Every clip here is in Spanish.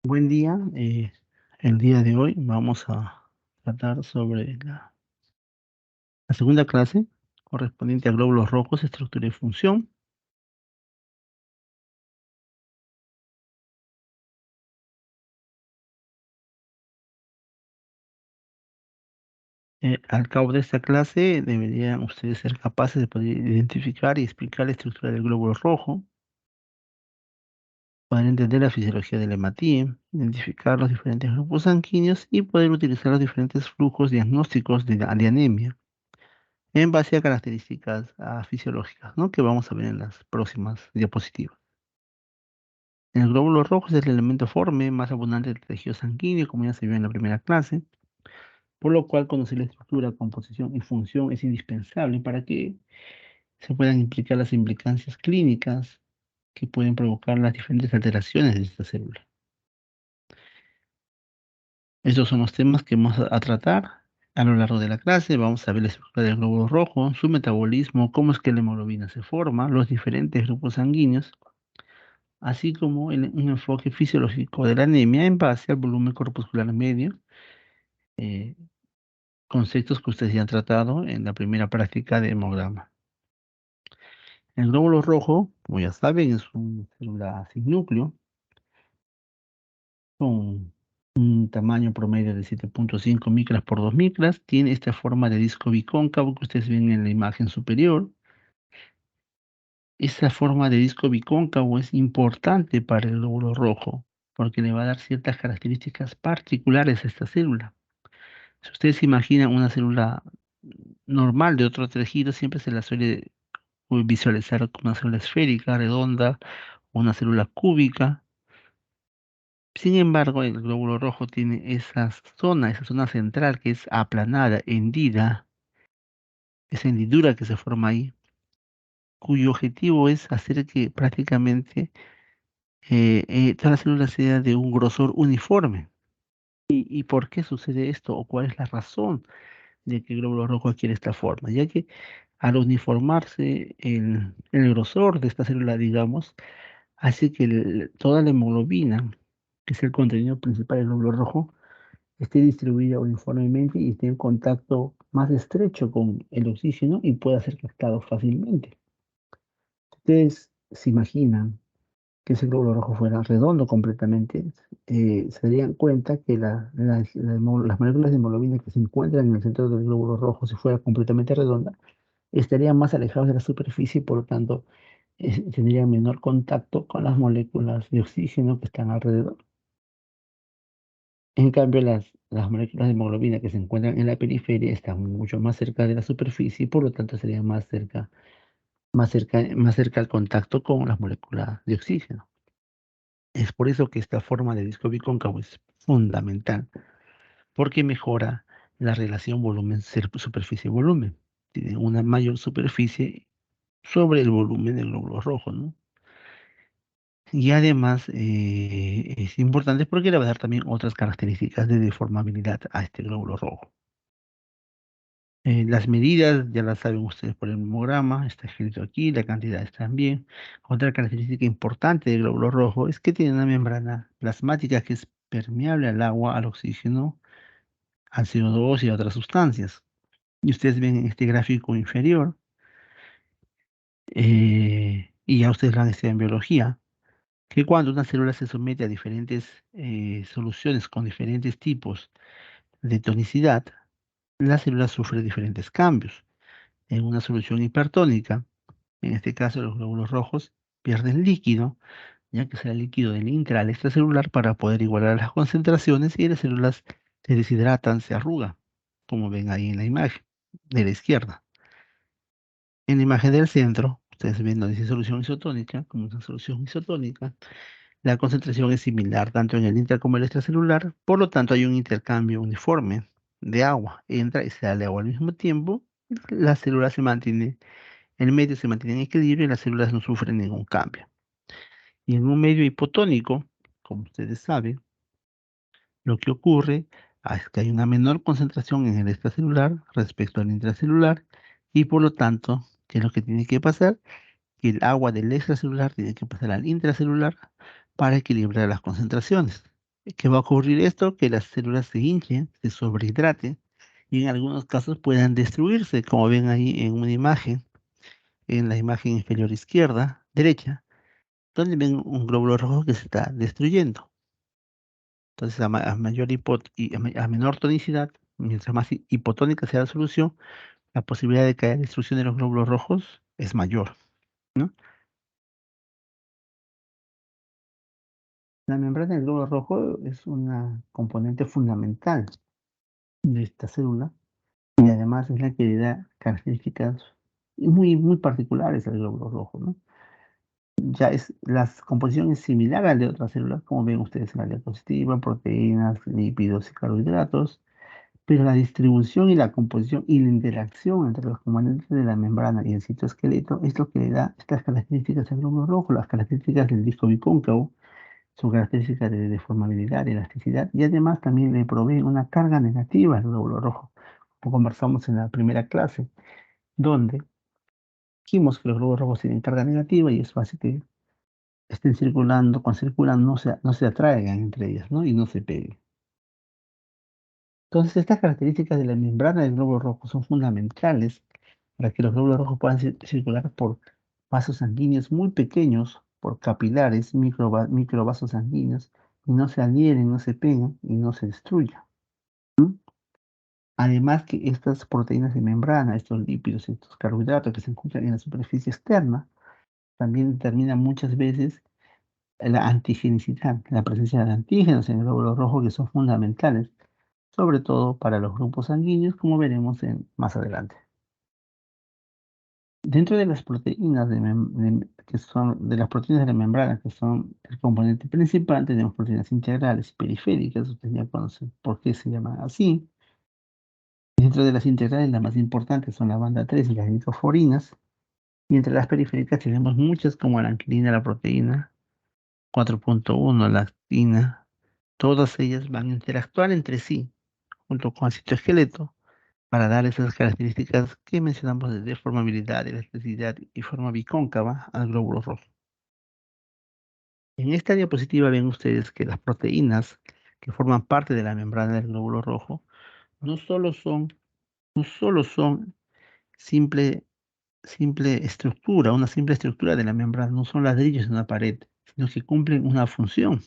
Buen día. El día de hoy vamos a tratar sobre la segunda clase correspondiente a glóbulos rojos, estructura y función. Al cabo de esta clase deberían ustedes ser capaces de poder identificar y explicar la estructura del glóbulo rojo, poder entender la fisiología del hematín, identificar los diferentes grupos sanguíneos y poder utilizar los diferentes flujos diagnósticos de anemia en base a características fisiológicas, ¿no? Que vamos a ver en las próximas diapositivas. El glóbulo rojo es el elemento forme más abundante del tejido sanguíneo, como ya se vio en la primera clase, por lo cual conocer la estructura, composición y función es indispensable para que se puedan implicar las implicancias clínicas que pueden provocar las diferentes alteraciones de esta célula. Estos son los temas que vamos a tratar a lo largo de la clase. Vamos a ver la estructura del glóbulo rojo, su metabolismo, cómo es que la hemoglobina se forma, los diferentes grupos sanguíneos, así como un enfoque fisiológico de la anemia en base al volumen corpuscular medio, eh, conceptos que ustedes ya han tratado en la primera práctica de hemograma. El glóbulo rojo, como ya saben, es una célula sin núcleo, con un tamaño promedio de 7.5 micras por 2 micras. Tiene esta forma de disco bicóncavo que ustedes ven en la imagen superior. Esta forma de disco bicóncavo es importante para el glóbulo rojo porque le va a dar ciertas características particulares a esta célula. Si ustedes se imaginan una célula normal de otro tejido, siempre se la suele visualizar como una célula esférica, redonda, o una célula cúbica. Sin embargo, el glóbulo rojo tiene esa zona central que es aplanada, hendida, esa hendidura que se forma ahí, cuyo objetivo es hacer que prácticamente toda la célula sea de un grosor uniforme. ¿Y por qué sucede esto? ¿O cuál es la razón de que el glóbulo rojo adquiere esta forma? Ya que al uniformarse el grosor de esta célula, digamos, hace que toda la hemoglobina, que es el contenido principal del glóbulo rojo, esté distribuida uniformemente y esté en contacto más estrecho con el oxígeno y pueda ser captado fácilmente. Ustedes se imaginan que ese glóbulo rojo fuera redondo completamente, se darían cuenta que las moléculas de hemoglobina que se encuentran en el centro del glóbulo rojo, si fuera completamente redonda, estarían más alejados de la superficie y por lo tanto tendrían menor contacto con las moléculas de oxígeno que están alrededor. En cambio, las moléculas de hemoglobina que se encuentran en la periferia están mucho más cerca de la superficie y por lo tanto serían más cerca al contacto con las moléculas de oxígeno. Es por eso que esta forma de disco bicóncavo es fundamental, porque mejora la relación superficie-volumen. Tiene una mayor superficie sobre el volumen del glóbulo rojo, ¿no? Y además es importante porque le va a dar también otras características de deformabilidad a este glóbulo rojo. Las medidas ya las saben ustedes por el hemograma, está escrito aquí, la cantidad está también. Otra característica importante del glóbulo rojo es que tiene una membrana plasmática que es permeable al agua, al oxígeno, al CO2 y a otras sustancias. Y ustedes ven en este gráfico inferior, y ya ustedes lo han estudiado en biología, que cuando una célula se somete a diferentes soluciones con diferentes tipos de tonicidad, la célula sufre diferentes cambios. En una solución hipertónica, en este caso los glóbulos rojos pierden líquido, ya que será el líquido del intra al extracelular para poder igualar las concentraciones y las células se deshidratan, se arrugan, como ven ahí en la imagen de la izquierda. En la imagen del centro, ustedes ven donde dice solución isotónica, como una solución isotónica, la concentración es similar tanto en el intra como en el extracelular, por lo tanto hay un intercambio uniforme de agua, entra y sale agua al mismo tiempo, la célula se mantiene, el medio se mantiene en equilibrio y las células no sufren ningún cambio. Y en un medio hipotónico, como ustedes saben, lo que ocurre es que hay una menor concentración en el extracelular respecto al intracelular y por lo tanto, ¿qué es lo que tiene que pasar? Que el agua del extracelular tiene que pasar al intracelular para equilibrar las concentraciones. ¿Qué va a ocurrir esto? Que las células se hinchen, se sobrehidraten y en algunos casos puedan destruirse, como ven ahí en una imagen, en la imagen inferior izquierda, derecha, donde ven un glóbulo rojo que se está destruyendo. Entonces, a mayor a menor tonicidad, mientras más hipotónica sea la solución, la posibilidad de que haya destrucción de los glóbulos rojos es mayor, ¿no? La membrana del glóbulo rojo es una componente fundamental de esta célula y además es la que le da características muy particulares al glóbulo rojo, ¿no? La composición es similar a la de otras células, como ven ustedes en la diapositiva, proteínas, lípidos y carbohidratos, pero la distribución y la composición y la interacción entre los componentes de la membrana y el citoesqueleto es lo que le da estas características al glóbulo rojo, las características del disco bicóncavo, su característica de deformabilidad, elasticidad, y además también le provee una carga negativa al glóbulo rojo, como conversamos en la primera clase, donde dijimos que los glóbulos rojos tienen carga negativa y eso hace que estén circulando, cuando circulan no se atraigan entre ellas, ¿no? Y no se peguen. Entonces, estas características de la membrana del glóbulo rojo son fundamentales para que los glóbulos rojos puedan circular por vasos sanguíneos muy pequeños, por capilares, microvasos sanguíneos, y no se adhieren, no se pegan y no se destruyan. Además que estas proteínas de membrana, estos lípidos, estos carbohidratos que se encuentran en la superficie externa, también determinan muchas veces la antigenicidad, la presencia de antígenos en el glóbulo rojo que son fundamentales, sobre todo para los grupos sanguíneos, como veremos más adelante. Dentro de las proteínas que son de las proteínas de la membrana, que son el componente principal, tenemos proteínas integrales y periféricas. Ustedes ya conocen por qué se llaman así. Dentro de las integrales, las más importantes son la banda 3 y las nicoforinas. Y entre las periféricas tenemos muchas como la anquilina, la proteína 4.1, la actina. Todas ellas van a interactuar entre sí, junto con el citoesqueleto, para dar esas características que mencionamos de deformabilidad, elasticidad y forma bicóncava al glóbulo rojo. En esta diapositiva ven ustedes que las proteínas que forman parte de la membrana del glóbulo rojo no solo son, no solo son simple, una simple estructura de la membrana, no son ladrillos en una pared, sino que cumplen una función.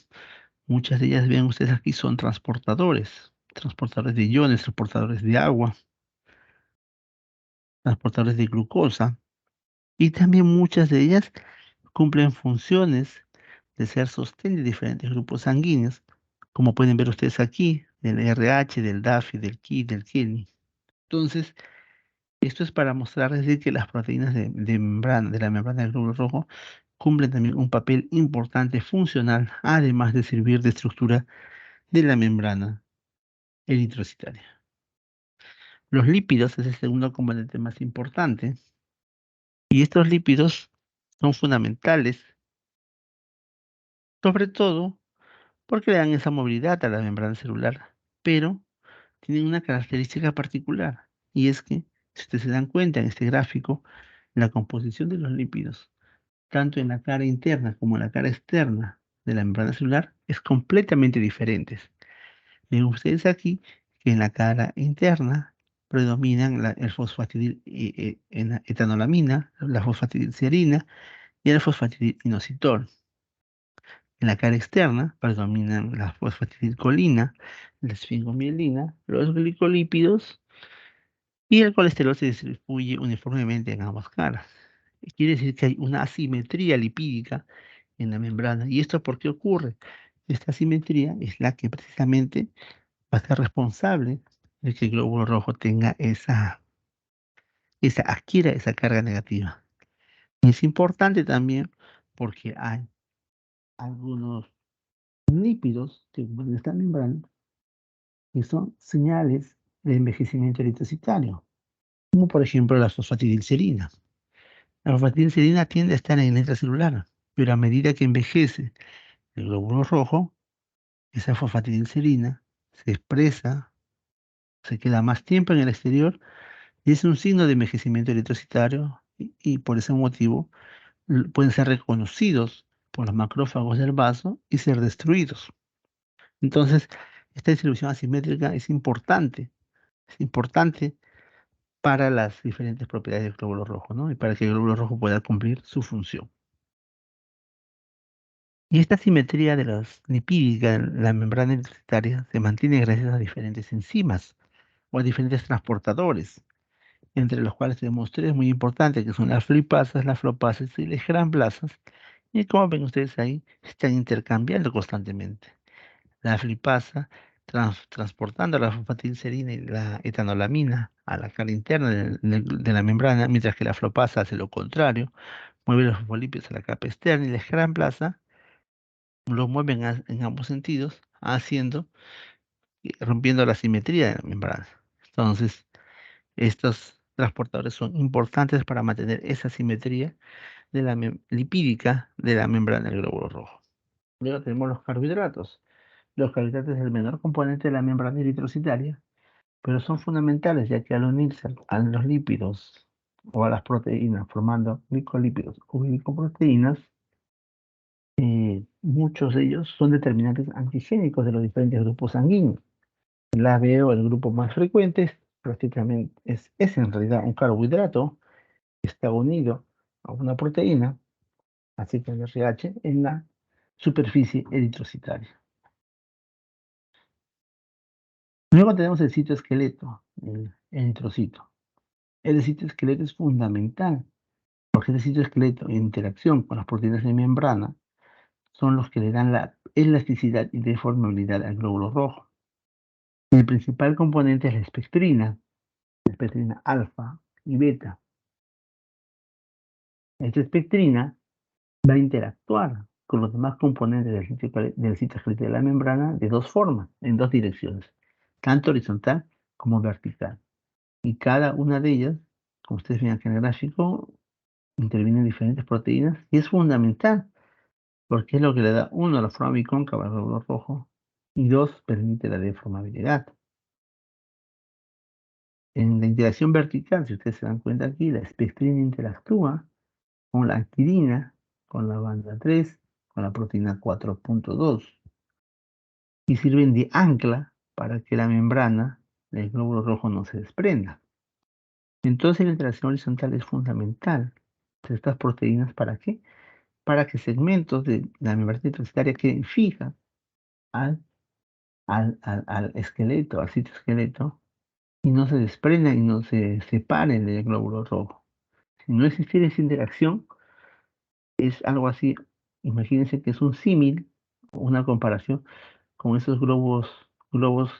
Muchas de ellas, ven ustedes aquí, son transportadores de iones, transportadores de agua, transportadores de glucosa, y también muchas de ellas cumplen funciones de ser sostén de diferentes grupos sanguíneos, como pueden ver ustedes aquí, del RH, del DAFI, del KI, del KILI. Entonces, esto es para mostrarles de que las proteínas de la membrana del glóbulo rojo cumplen también un papel importante funcional, además de servir de estructura de la membrana eritrocitaria. Los lípidos es el segundo componente más importante, y estos lípidos son fundamentales, sobre todo porque le dan esa movilidad a la membrana celular, pero tienen una característica particular, y es que, si ustedes se dan cuenta en este gráfico, la composición de los lípidos, tanto en la cara interna como en la cara externa de la membrana celular, es completamente diferente. Ven ustedes aquí que en la cara interna predominan el fosfatidil etanolamina, la fosfatidilcerina y el fosfatidilinositol. En la cara externa predominan la fosfatidilcolina, la esfingomielina, los glicolípidos y el colesterol se distribuye uniformemente en ambas caras. Quiere decir que hay una asimetría lipídica en la membrana. ¿Y esto por qué ocurre? Esta asimetría es la que precisamente va a ser responsable de que el glóbulo rojo tenga adquiera esa carga negativa. Y es importante también porque hay algunos lípidos que componen esta membrana que son señales de envejecimiento eritrocitario, como por ejemplo la fosfatidilcerina. La fosfatidilcerina tiende a estar en el intracelular, pero a medida que envejece el glóbulo rojo, esa fosfatidilcerina se expresa, se queda más tiempo en el exterior y es un signo de envejecimiento eritrocitario y por ese motivo pueden ser reconocidos por los macrófagos del vaso y ser destruidos. Entonces, esta distribución asimétrica es importante para las diferentes propiedades del glóbulo rojo, ¿no? Y para que el glóbulo rojo pueda cumplir su función. Y esta simetría de las lipídica en la membrana intestinal se mantiene gracias a diferentes enzimas o a diferentes transportadores, entre los cuales tenemos tres muy importantes, que son las flipasas, las flopases y las granplasas. Y como ven ustedes ahí, están intercambiando constantemente. La flipasa transportando la fosfatidilcerina y la etanolamina a la cara interna de la membrana, mientras que la flopasa hace lo contrario, mueve los fosfolípidos a la capa externa y la granplasa lo mueven en ambos sentidos, rompiendo la simetría de la membrana. Entonces, estos transportadores son importantes para mantener esa simetría de la lipídica de la membrana del glóbulo rojo. Luego tenemos los carbohidratos. Los carbohidratos es el menor componente de la membrana eritrocitaria, pero son fundamentales ya que al unirse a los lípidos o a las proteínas formando glicolípidos o glicoproteínas, muchos de ellos son determinantes antigénicos de los diferentes grupos sanguíneos. El ABO, el grupo más frecuente, prácticamente es en realidad un carbohidrato que está unido a una proteína, así que el RH, en la superficie eritrocitaria. Luego tenemos el citoesqueleto, el eritrocito. El citoesqueleto es fundamental porque el citoesqueleto en interacción con las proteínas de membrana son los que le dan la elasticidad y deformabilidad al glóbulo rojo. El principal componente es la espectrina alfa y beta. Esta espectrina va a interactuar con los demás componentes del citoesqueleto de la membrana de dos formas, en dos direcciones, tanto horizontal como vertical. Y cada una de ellas, como ustedes ven aquí en el gráfico, intervienen diferentes proteínas y es fundamental porque es lo que le da, uno, la forma bicóncava al glóbulo rojo y dos, permite la deformabilidad. En la interacción vertical, si ustedes se dan cuenta aquí, la espectrina interactúa con la actirina, con la banda 3, con la proteína 4.2 y sirven de ancla para que la membrana del glóbulo rojo no se desprenda. Entonces la interacción horizontal es fundamental entre estas proteínas. ¿Para qué? Para que segmentos de la membrana intracitaria queden fijas al, al esqueleto, al citoesqueleto, y no se desprendan y no se separen del glóbulo rojo. Si no existiera esa interacción, es algo así, imagínense que es un símil, una comparación con esos globos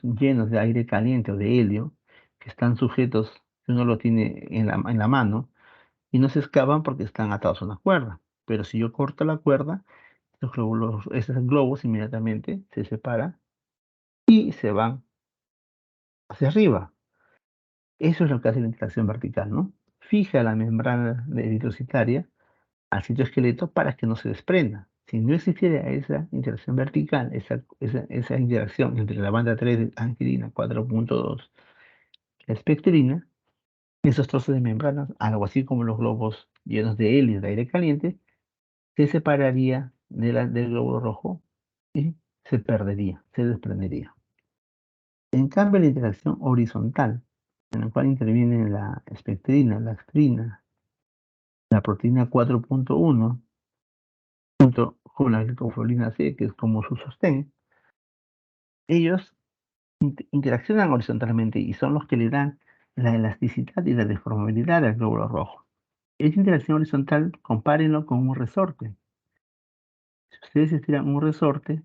llenos de aire caliente o de helio, que están sujetos, que uno lo tiene en la mano, y no se escapan porque están atados a una cuerda. Pero si yo corto la cuerda, esos globos inmediatamente se separan y se van hacia arriba. Eso es lo que hace la interacción vertical, ¿no? Fija la membrana eritrocitaria al citoesqueleto para que no se desprenda. Si no existiera esa interacción vertical, esa interacción entre la banda 3 de anquilina 4.2 y la espectrina, esos trozos de membrana, algo así como los globos llenos de helio de aire caliente, se separaría del glóbulo rojo y se perdería, se desprendería. En cambio, la interacción horizontal, en la cual intervienen la espectrina, la actrina, la proteína 4.1, junto con la glicoproteína C, que es como su sostén, ellos interaccionan horizontalmente y son los que le dan la elasticidad y la deformabilidad al glóbulo rojo. Esa interacción horizontal, compárenlo con un resorte. Si ustedes estiran un resorte,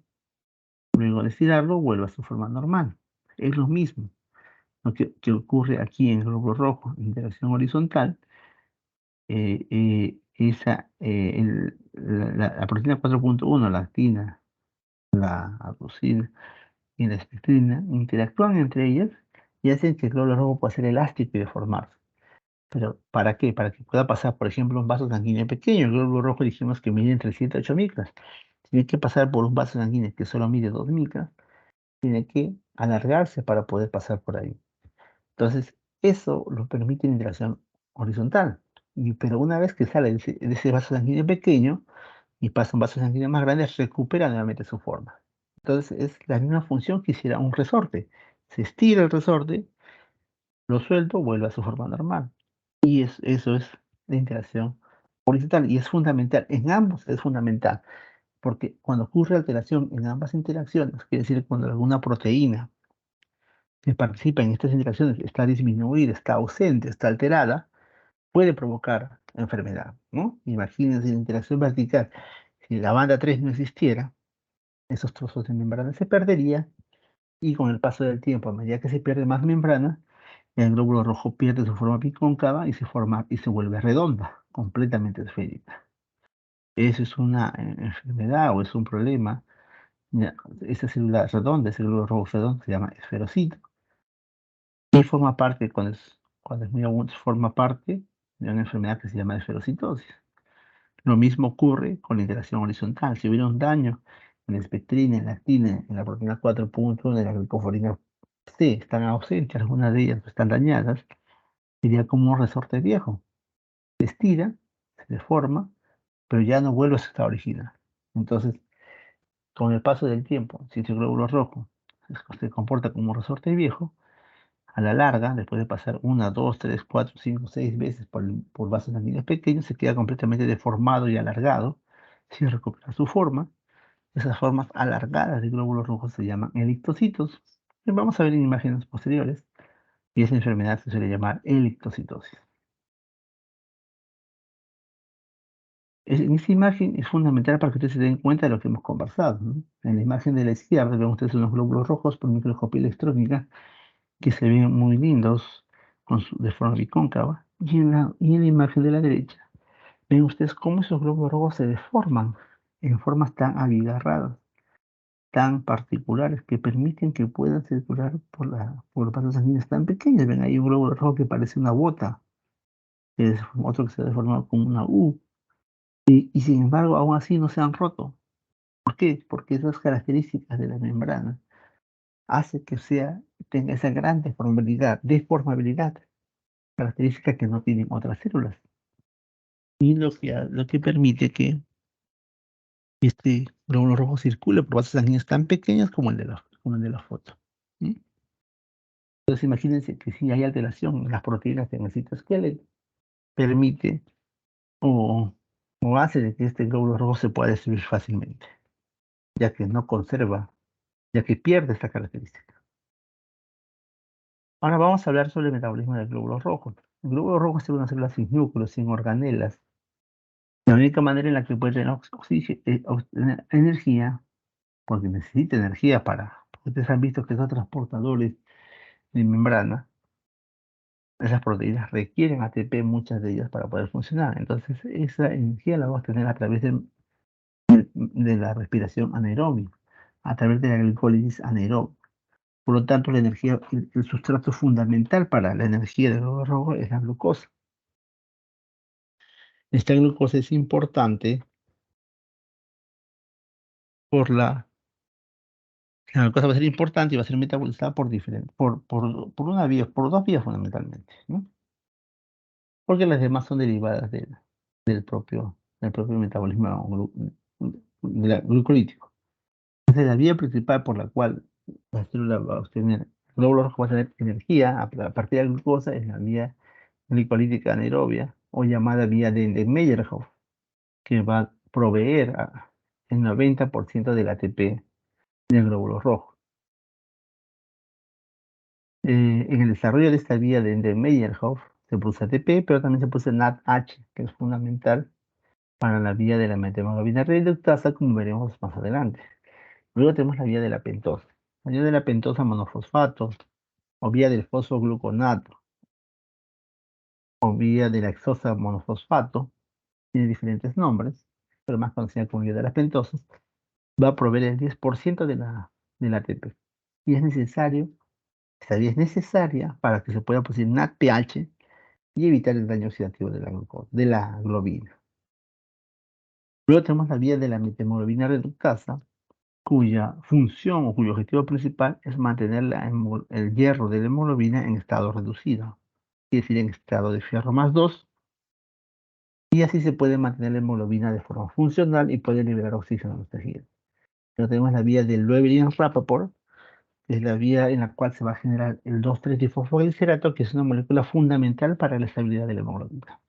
luego de estirarlo, vuelve a su forma normal. Es lo mismo. Lo que ocurre aquí en el glóbulo rojo, interacción horizontal, la proteína 4.1, la actina, la aducina y la espectrina, interactúan entre ellas y hacen que el glóbulo rojo pueda ser elástico y deformarse. ¿Pero para qué? Para que pueda pasar, por ejemplo, un vaso sanguíneo pequeño. El glóbulo rojo dijimos que mide entre 7 y 8 micras. Tiene que pasar por un vaso sanguíneo que solo mide 2 micras. Tiene que alargarse para poder pasar por ahí. Entonces, eso lo permite la interacción horizontal. Pero una vez que sale de ese vaso sanguíneo pequeño y pasa a un vaso sanguíneo más grande, recupera nuevamente su forma. Entonces es la misma función que hiciera un resorte. Se estira el resorte, lo suelto, vuelve a su forma normal. Y eso es la interacción horizontal y es fundamental. En ambos es fundamental, porque cuando ocurre alteración en ambas interacciones, quiere decir cuando alguna proteína que participa en estas interacciones está disminuida, está ausente, está alterada, puede provocar enfermedad, ¿no? Imagínense la interacción vertical. Si la banda 3 no existiera, esos trozos de membrana se perderían y con el paso del tiempo, a medida que se pierde más membrana, el glóbulo rojo pierde su forma bicóncava y se vuelve redonda, completamente esférica. Eso es una enfermedad o es un problema. Ya, esa célula redonda, ese glóbulo rojo redondo, se llama esferocito y forma parte, cuando es muy agudo, forma parte de una enfermedad que se llama esferocitosis. Lo mismo ocurre con la interacción horizontal. Si hubiera un daño en la espectrina, en la actina, en la proteína 4.1 de la glicoforina C, están ausentes, algunas de ellas están dañadas, sería como un resorte viejo. Se estira, se deforma, pero ya no vuelve a su estado original. Entonces, con el paso del tiempo, si ese glóbulo rojo se comporta como un resorte viejo, a la larga, después de pasar una, dos, tres, cuatro, cinco, seis veces por vasos sanguíneos pequeños, se queda completamente deformado y alargado, sin recuperar su forma. Esas formas alargadas de glóbulos rojos se llaman elictocitos. Y vamos a ver en imágenes posteriores, y esa enfermedad se suele llamar elictocitosis. En esta imagen es fundamental para que ustedes se den cuenta de lo que hemos conversado, ¿no? En la imagen de la izquierda ven ustedes unos glóbulos rojos por microscopía electrónica que se ven muy lindos de forma bicóncava. Y en la imagen de la derecha ven ustedes cómo esos glóbulos rojos se deforman en formas tan abigarradas, tan particulares, que permiten que puedan circular por los vasos sanguíneos tan pequeños. Ven ahí un glóbulo rojo que parece una bota, otro que se ha deformado como una U. Y sin embargo, aún así no se han roto. ¿Por qué? Porque esas características de la membrana hacen que tenga esa gran deformabilidad, característica que no tienen otras células. Y lo que permite que este glóbulo rojo circule por vasos sanguíneos tan pequeños como el de la foto. ¿Sí? Entonces imagínense que si hay alteración en las proteínas en el citoesqueleto, permite o, o hace de que este glóbulo rojo se pueda destruir fácilmente, ya que no conserva, ya que pierde esta característica. Ahora vamos a hablar sobre el metabolismo del glóbulo rojo. El glóbulo rojo es una célula sin núcleos, sin organelas. La única manera en la que puede tener obtener energía, porque necesita energía porque ustedes han visto que esos transportadores de membrana, esas proteínas requieren ATP, muchas de ellas, para poder funcionar. Entonces, esa energía la vamos a tener a través de la respiración anaerobia, a través de la glicólisis anaerobia. Por lo tanto, la energía, el sustrato fundamental para la energía del glóbulo rojo es la glucosa. Esta glucosa es importante por la glucosa va a ser importante y va a ser metabolizada por dos vías fundamentalmente, ¿no? Porque las demás son derivadas del propio metabolismo glucolítico. Entonces, la vía principal por la cual la célula va a obtener, el glóbulo rojo va a tener energía a partir de la glucosa es la vía glicolítica anaerobia o llamada vía de Meyerhoff, que va a proveer el 90% del ATP del glóbulo rojo. En el desarrollo de esta vía de Meyerhoff se produce ATP, pero también se produce NADH, que es fundamental para la vía de la methemoglobina reductasa, como veremos más adelante. Luego tenemos la vía de la pentosa. La vía de la pentosa monofosfato, o vía del fosfogluconato, o vía de la hexosa monofosfato, tiene diferentes nombres, pero más conocida como vía de las pentosas, va a proveer el 10% del ATP. Y esta vía es necesaria para que se pueda producir NADPH y evitar el daño oxidativo de la globina. Luego tenemos la vía de la methemoglobina reductasa, cuya función o cuyo objetivo principal es mantener el hierro de la hemoglobina en estado reducido, es decir, en estado de fierro más 2, y así se puede mantener la hemoglobina de forma funcional y puede liberar oxígeno a los tejidos. Pero tenemos la vía del Lewis-Rappaport, que es la vía en la cual se va a generar el 2,3-difosfoglicerato, que es una molécula fundamental para la estabilidad de la hemoglobina.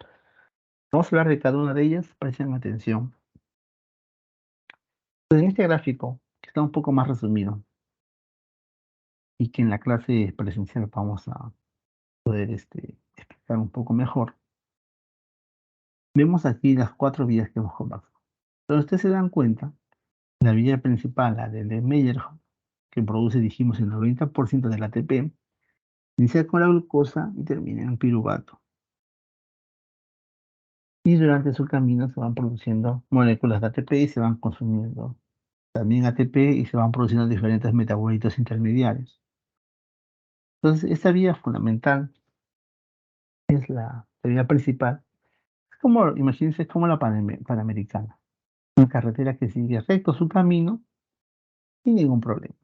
Vamos a hablar de cada una de ellas, presten atención. Pues en este gráfico, que está un poco más resumido, y que en la clase presencial vamos a poder explicar un poco mejor, vemos aquí las cuatro vías que hemos conversado. Pero ustedes se dan cuenta, la vía principal, la de Meyerhoff, que produce, dijimos, el 90% del ATP, inicia con la glucosa y termina en piruvato. Y durante su camino se van produciendo moléculas de ATP y se van consumiendo también ATP y se van produciendo diferentes metabolitos intermediarios. Entonces, esta vía fundamental es la vía principal. Es como, imagínense, es como la Panamericana. Una carretera que sigue recto su camino sin ningún problema.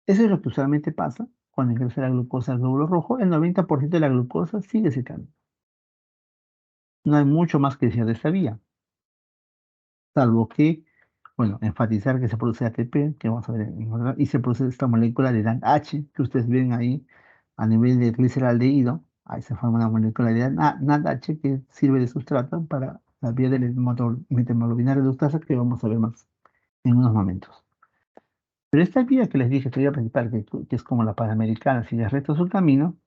Eso es lo que usualmente pasa cuando ingresa la glucosa al glóbulo rojo. El 90% de la glucosa sigue ese camino. No hay mucho más que decir de esta vía, salvo que, bueno, enfatizar que se produce ATP, que vamos a ver y se produce esta molécula de NADH, que ustedes ven ahí a nivel de gliceraldehído. Ahí se forma una molécula de NADH que sirve de sustrato para la vía de la methemoglobina reductasa, que vamos a ver más en unos momentos. Pero esta vía que les dije, esta vía principal, que es como la Panamericana, sigue recto su camino,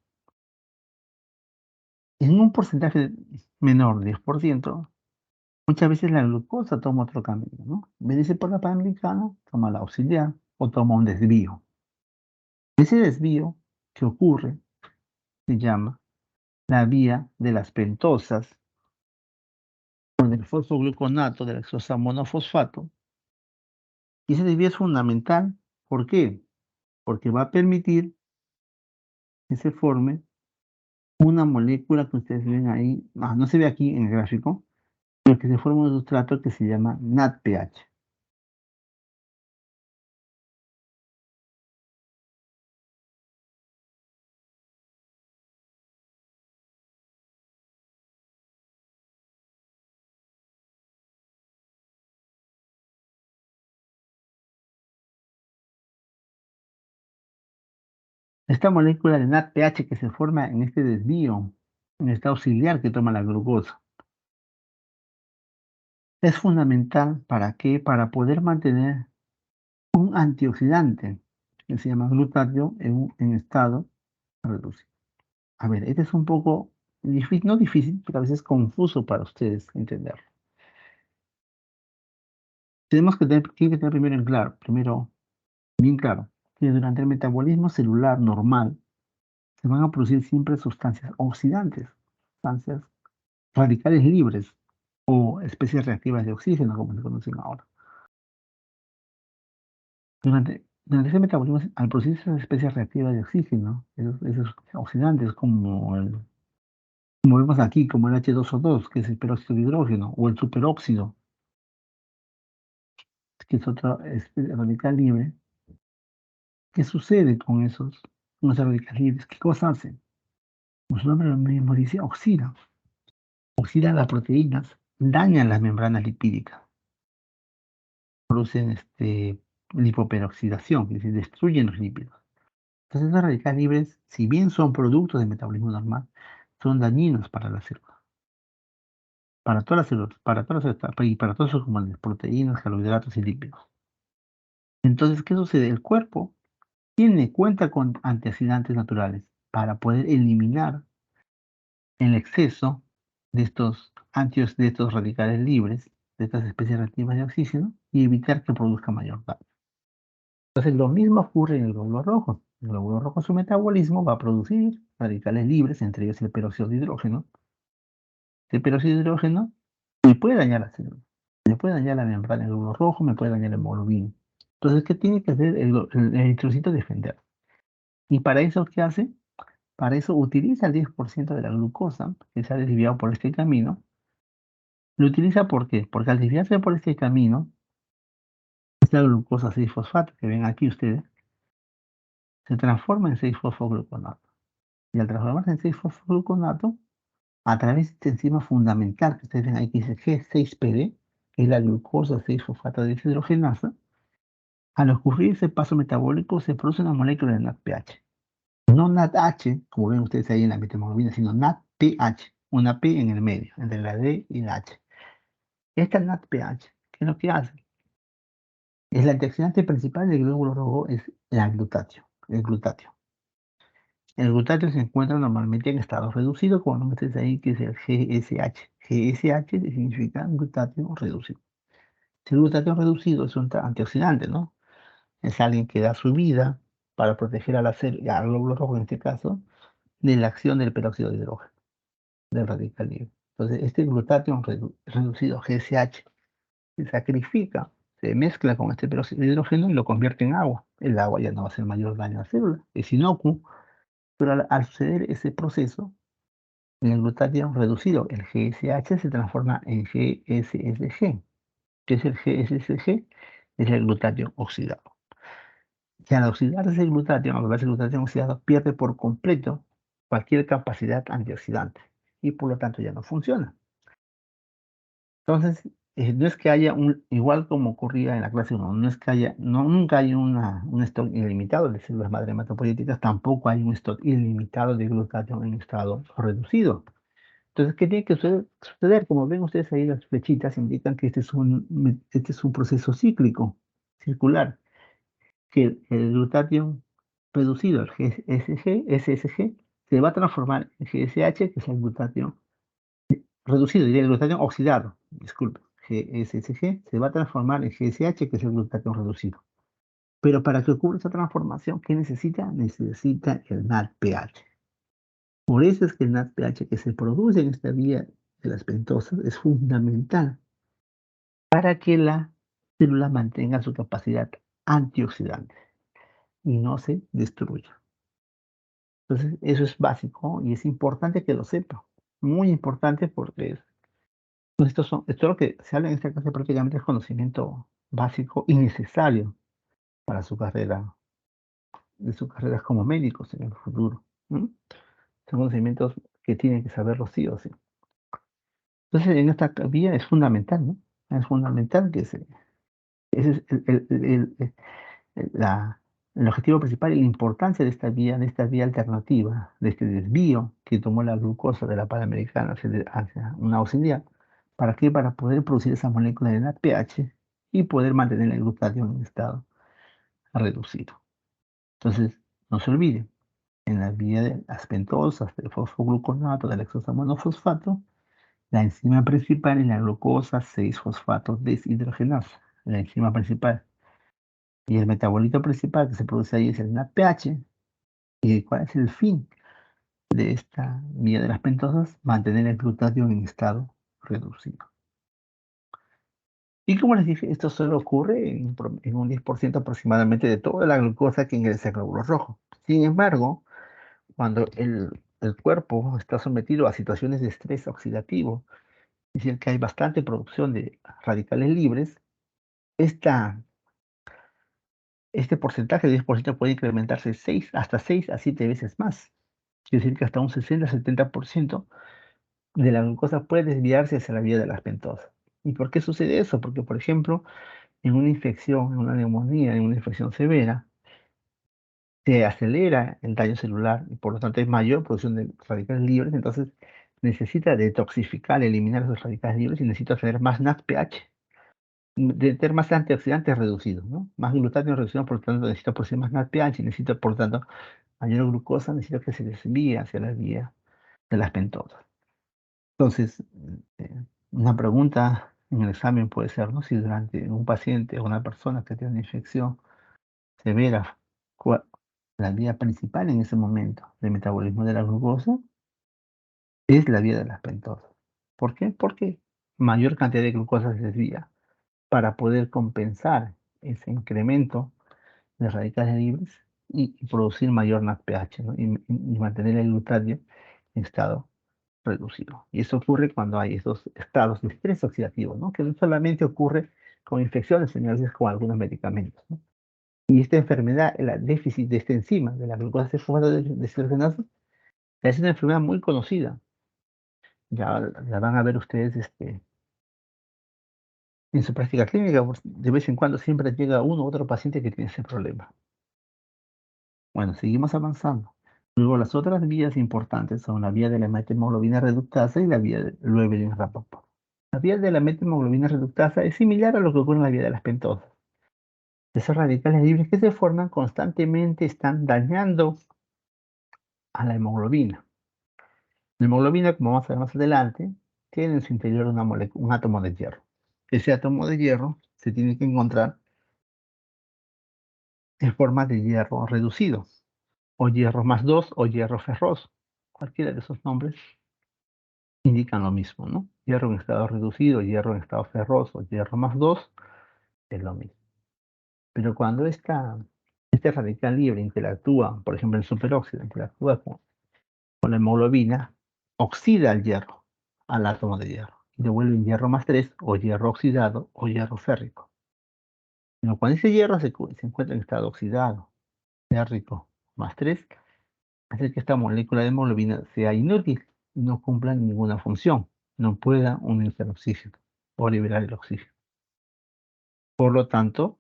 en un porcentaje menor, 10%, muchas veces la glucosa toma otro camino, ¿no? En vez de irse por la Panamericana, toma la auxiliar o toma un desvío. Ese desvío que ocurre se llama la vía de las pentosas con el fosfogluconato del hexosamonofosfato. Y ese desvío es fundamental. ¿Por qué? Porque va a permitir que se forme una molécula que ustedes ven ahí, no se ve aquí en el gráfico, pero que se forma un sustrato que se llama NADPH. Esta molécula de NADPH que se forma en este desvío, en este auxiliar que toma la glucosa, es fundamental ¿para qué? Para poder mantener un antioxidante que se llama glutatión en estado reducido. A ver, este es un poco difícil, no difícil, pero a veces confuso para ustedes entenderlo. Tienen que tener primero en claro, bien claro, que durante el metabolismo celular normal se van a producir siempre sustancias oxidantes, sustancias radicales libres o especies reactivas de oxígeno, como se conocen ahora. Durante ese metabolismo, al producirse esas especies reactivas de oxígeno, esos oxidantes como vemos aquí, como el H2O2, que es el peróxido de hidrógeno, o el superóxido, que es otro radical libre, ¿qué sucede con esos radicales libres? ¿Qué cosa hacen? Pues su nombre lo mismo dice, oxidan las proteínas, dañan las membranas lipídicas, producen lipoperoxidación, es decir, destruyen los lípidos. Entonces, los radicales libres, si bien son productos del metabolismo normal, son dañinos para la célula, para todas las células, para todas las etapas y para todos sus componentes, proteínas, carbohidratos y lípidos. Entonces, ¿qué sucede? El cuerpo cuenta con antioxidantes naturales para poder eliminar el exceso de estos radicales libres, de estas especies reactivas de oxígeno, y evitar que produzca mayor daño. Entonces, lo mismo ocurre en el glóbulo rojo. El glóbulo rojo, su metabolismo va a producir radicales libres, entre ellos el peróxido de hidrógeno. El peróxido de hidrógeno me puede dañar la célula, me puede dañar la membrana del glóbulo rojo, me puede dañar el hemoglobina. Entonces, ¿qué tiene que hacer el eritrocito? Defender. ¿Y para eso qué hace? Para eso utiliza el 10% de la glucosa que se ha desviado por este camino. Lo utiliza ¿por qué? Porque al desviarse por este camino, esta glucosa 6-fosfato que ven aquí ustedes, se transforma en 6-fosfogluconato. Y al transformarse en 6-fosfogluconato, a través de esta enzima fundamental que ustedes ven ahí que dice G6PD, que es la glucosa 6-fosfato deshidrogenasa, Al ocurrir ese paso metabólico se produce una molécula de NADPH. No NADH, como ven ustedes ahí en la methemoglobina, sino NADPH, una P en el medio, entre la D y la H. Esta NADPH, ¿qué es lo que hace? Es la antioxidante principal del glóbulo rojo, es la glutatio, el glutatio. El glutatión se encuentra normalmente en estado reducido, como ven ustedes ahí, que es el GSH. GSH significa glutatión reducido. Si el glutatión reducido es un antioxidante, ¿no? Es alguien que da su vida para proteger a al glóbulo rojo en este caso, de la acción del peróxido de hidrógeno, del radical libre. Entonces, este glutatión reducido, GSH, se sacrifica, se mezcla con este peróxido de hidrógeno y lo convierte en agua. El agua ya no va a hacer mayor daño a la célula, es inocuo, pero al suceder ese proceso, el glutatión reducido, el GSH, se transforma en GSSG. ¿Qué es el GSSG? Es el glutatión oxidado. Que al oxidarse el glutatión, al volverse glutatión oxidado, pierde por completo cualquier capacidad antioxidante y por lo tanto ya no funciona. Entonces, no es que haya igual como ocurría en la clase 1, no es que haya, no, nunca hay un stock ilimitado de células madre hematopoyéticas, tampoco hay un stock ilimitado de glutatión en estado reducido. Entonces, ¿qué tiene que suceder? Como ven ustedes ahí, las flechitas indican que este es un proceso cíclico, circular, que el glutatión reducido, el SSG, se va a transformar en GSH, que es el glutatión reducido, diría el glutatión oxidado, disculpe, GSSG, se va a transformar en GSH, que es el glutatión reducido. Pero para que ocurra esa transformación, ¿qué necesita? Necesita el NADPH. Por eso es que el NADPH que se produce en esta vía de las pentosas es fundamental para que la célula mantenga su capacidad antioxidante y no se destruya. Entonces, eso es básico y es importante que lo sepa. Muy importante porque pues esto lo que se habla en esta clase prácticamente es conocimiento básico y necesario para su carrera, de sus carreras como médicos en el futuro. ¿No? Son conocimientos que tienen que saberlos sí o sí. Entonces, en esta vía es fundamental, ¿no? Es fundamental que ese es la- el objetivo principal y la importancia de esta vía alternativa, de este desvío que tomó la glucosa de la panamericana hacia una auxiliar. ¿Para qué? Para poder producir esa molécula de NADPH y poder mantener el glutatión en estado reducido. Entonces, no se olvide, en la vía de las pentosas, del fosfogluconato, del hexosamonofosfato, la enzima principal es la glucosa 6-fosfato deshidrogenasa, la enzima principal. Y el metabolito principal que se produce ahí es el NADPH. ¿Y cuál es el fin de esta vía de las pentosas? Mantener el glutatión en estado reducido. Y como les dije, esto solo ocurre en un 10% aproximadamente de toda la glucosa que ingresa al glóbulo rojo. Sin embargo, cuando el cuerpo está sometido a situaciones de estrés oxidativo, es decir, que hay bastante producción de radicales libres, este porcentaje de 10% puede incrementarse hasta 6 a 7 veces más. Es decir, que hasta un 60-70% de la glucosa puede desviarse hacia la vía de las pentosas. ¿Y por qué sucede eso? Porque, por ejemplo, en una infección, en una neumonía, en una infección severa, se acelera el daño celular y por lo tanto hay mayor producción de radicales libres, entonces necesita detoxificar, eliminar esos radicales libres y necesita tener más NADPH, de tener más antioxidantes reducidos, ¿no? Más glutatión reducido, por lo tanto necesita producir más NADPH, necesita por lo tanto mayor glucosa, necesita que se desvíe hacia la vía de las pentosas. Entonces, una pregunta en el examen puede ser, ¿no? Si durante un paciente o una persona que tiene una infección severa, la vía principal en ese momento de metabolismo de la glucosa es la vía de las pentosas. ¿Por qué? Porque mayor cantidad de glucosa se desvía para poder compensar ese incremento de radicales libres y producir mayor NADPH, ¿no? Y mantener el glutatión en estado reducido. Y eso ocurre cuando hay estos estados de estrés oxidativo, ¿no? Que no solamente ocurre con infecciones, sino a veces con algunos medicamentos, ¿no? Y esta enfermedad, el déficit de esta enzima, de la glucosa deshidrogenasa, es una enfermedad muy conocida. Ya la van a ver ustedes En su práctica clínica, pues, de vez en cuando siempre llega uno u otro paciente que tiene ese problema. Bueno, seguimos avanzando. Luego, las otras vías importantes son la vía de la methemoglobina reductasa y la vía de Loevelin-Rappaport. La vía de la methemoglobina reductasa es similar a lo que ocurre en la vía de las pentosas. Esos radicales libres que se forman constantemente están dañando a la hemoglobina. La hemoglobina, como vamos a ver más adelante, tiene en su interior un átomo de hierro. Ese átomo de hierro se tiene que encontrar en forma de hierro reducido, o hierro más 2 o hierro ferroso. Cualquiera de esos nombres indican lo mismo, ¿no? Hierro en estado reducido, hierro en estado ferroso, hierro más 2 es lo mismo. Pero cuando este radical libre interactúa, por ejemplo, el superóxido interactúa con la hemoglobina, oxida el hierro al átomo de hierro y devuelve un hierro más 3 o hierro oxidado o hierro férrico. Pero cuando ese hierro se encuentra en estado oxidado, férrico más 3, hace que esta molécula de hemoglobina sea inútil y no cumpla ninguna función, no pueda unirse al oxígeno o liberar el oxígeno. Por lo tanto,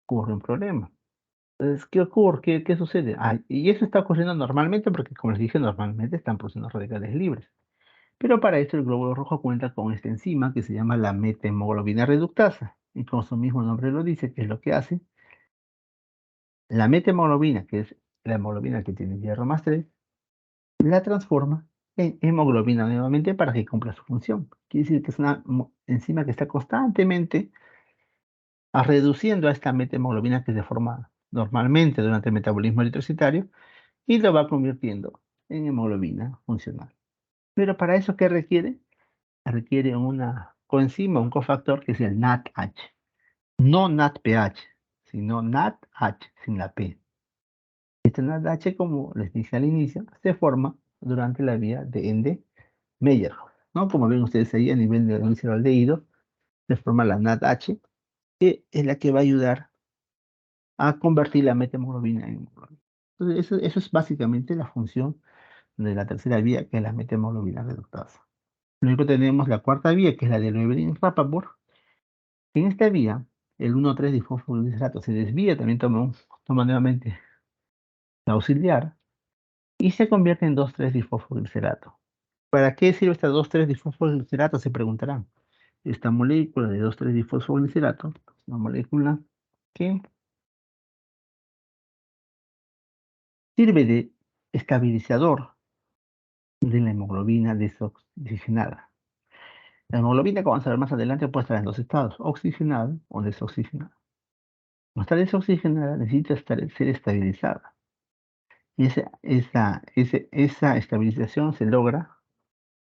ocurre un problema. Entonces, ¿qué ocurre? ¿Qué sucede? Y eso está ocurriendo normalmente porque, como les dije, normalmente están produciendo radicales libres. Pero para esto el glóbulo rojo cuenta con esta enzima que se llama la methemoglobina reductasa. Y como su mismo nombre lo dice, ¿qué es lo que hace? La methemoglobina, que es la hemoglobina que tiene hierro más 3, la transforma en hemoglobina nuevamente para que cumpla su función. Quiere decir que es una enzima que está constantemente reduciendo a esta methemoglobina que se forma normalmente durante el metabolismo eritrocitario y lo va convirtiendo en hemoglobina funcional. Pero para eso, ¿qué requiere? Requiere una coenzima, un cofactor que es el NADH. No NADPH, sino NADH sin la P. Este NADH, como les dije al inicio, se forma durante la vía de Ende-Meyerhof, ¿no? Como ven ustedes ahí a nivel de gliceraldehído, se forma la NADH, que es la que va a ayudar a convertir la methemoglobina en hemoglobina. Entonces, eso es básicamente la función de la tercera vía, que es la methemoglobina reductasa. Luego tenemos la cuarta vía, que es la de Loevelin-Rappaport. En esta vía, el 1,3-difosfoglicerato se desvía, también toma nuevamente la auxiliar y se convierte en 2,3-difosfoglicerato. ¿Para qué sirve esta 2,3-difosfoglicerato? Se preguntarán. Esta molécula de 2,3-difosfoglicerato es una molécula que sirve de estabilizador de la hemoglobina desoxigenada. La hemoglobina, como vamos a ver más adelante, puede estar en dos estados, oxigenada o desoxigenada. Cuando está desoxigenada, necesita ser estabilizada. Y esa estabilización se logra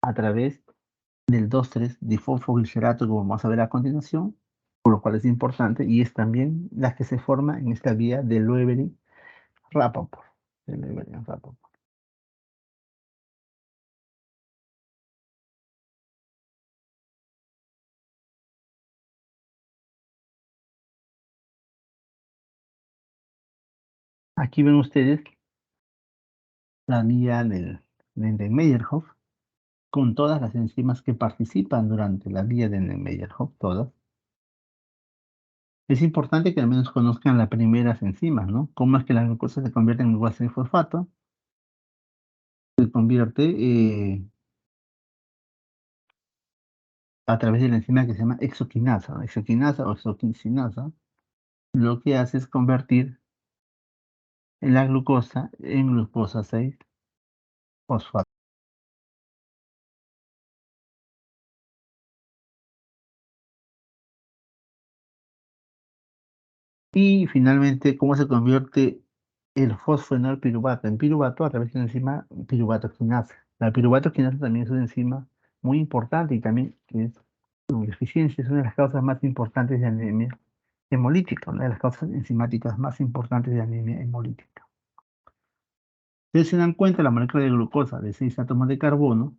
a través del 2,3-difosfoglicerato, como vamos a ver a continuación, por lo cual es importante, y es también la que se forma en esta vía de Loevelin-Rappaport. de Loevelin-Rappaport. Aquí ven ustedes la vía del Enden-Meyerhof con todas las enzimas que participan durante la vía de Enden-Meyerhof, todas. Es importante que al menos conozcan las primeras enzimas, ¿no? Cómo es que la glucosa se convierte en glucosa y fosfato, se convierte a través de la enzima que se llama exoquinasa, ¿no? Exoquinasa o exoquinasa, lo que hace es convertir la glucosa en glucosa 6-fosfato. Y finalmente, ¿cómo se convierte el fosfenol piruvato en piruvato? A través de la enzima piruvatoquinasa. La piruvatoquinasa también es una enzima muy importante y también es su deficiencia es una de las causas más importantes de anemia hemolítica, una de las causas enzimáticas más importantes de anemia hemolítica. Ustedes se dan cuenta, la molécula de glucosa de 6 átomos de carbono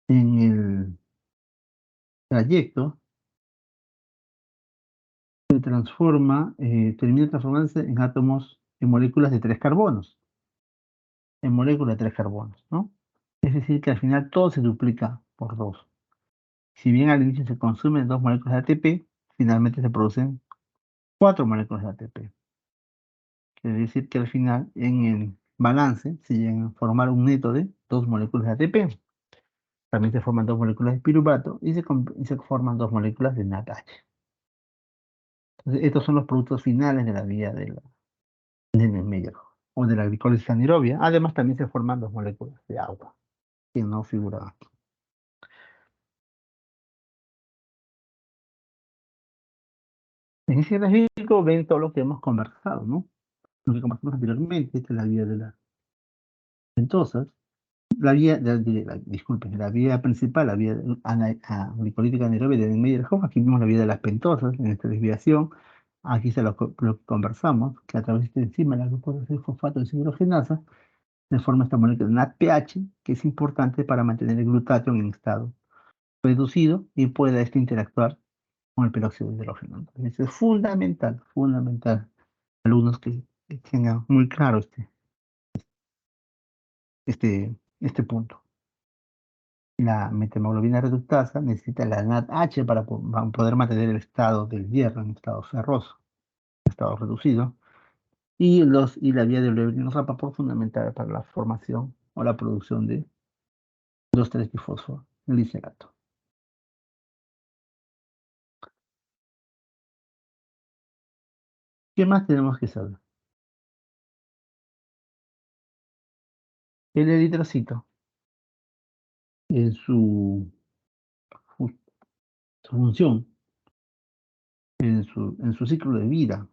en el trayecto se termina transformándose en átomos, en moléculas de 3 carbonos, en moléculas de 3 carbonos, ¿no? Es decir, que al final todo se duplica por 2. Si bien al inicio se consumen 2 moléculas de ATP, finalmente se producen 4 moléculas de ATP. Quiere decir que al final, en el balance, se llegan a formar un neto de 2 moléculas de ATP. También se forman 2 moléculas de piruvato y se forman 2 moléculas de NADH. Entonces, estos son los productos finales de la vía del Meyer o de la glicólisis anaerobia. Además, también se forman 2 moléculas de agua, que no figuran aquí. En ese gráfico ven todo lo que hemos conversado, ¿no? Lo que conversamos anteriormente, esta es la vía de las pentosas, la vía, disculpen, la vía principal, la vía glicolítica anaerobia de Meyer-Hoff. Aquí vimos la vía de las pentosas en esta desviación. Aquí lo que conversamos, que a través de esta enzima, la glucosa 6-fosfato deshidrogenasa, se forma esta molécula NADPH, que es importante para mantener el glutatión en estado reducido y pueda este interactuar con el peróxido de hidrógeno. Entonces es fundamental, fundamental, alumnos que tengan muy claro este punto. La methemoglobina reductasa necesita la NADH para poder mantener el estado del hierro en estado ferroso, en estado reducido, y la vía de Lewis-Rapa por fundamental para la formación o la producción de 2,3-difosforo glicerato. ¿Qué más tenemos que saber? El eritrocito, en fu- su función, en su ciclo de vida,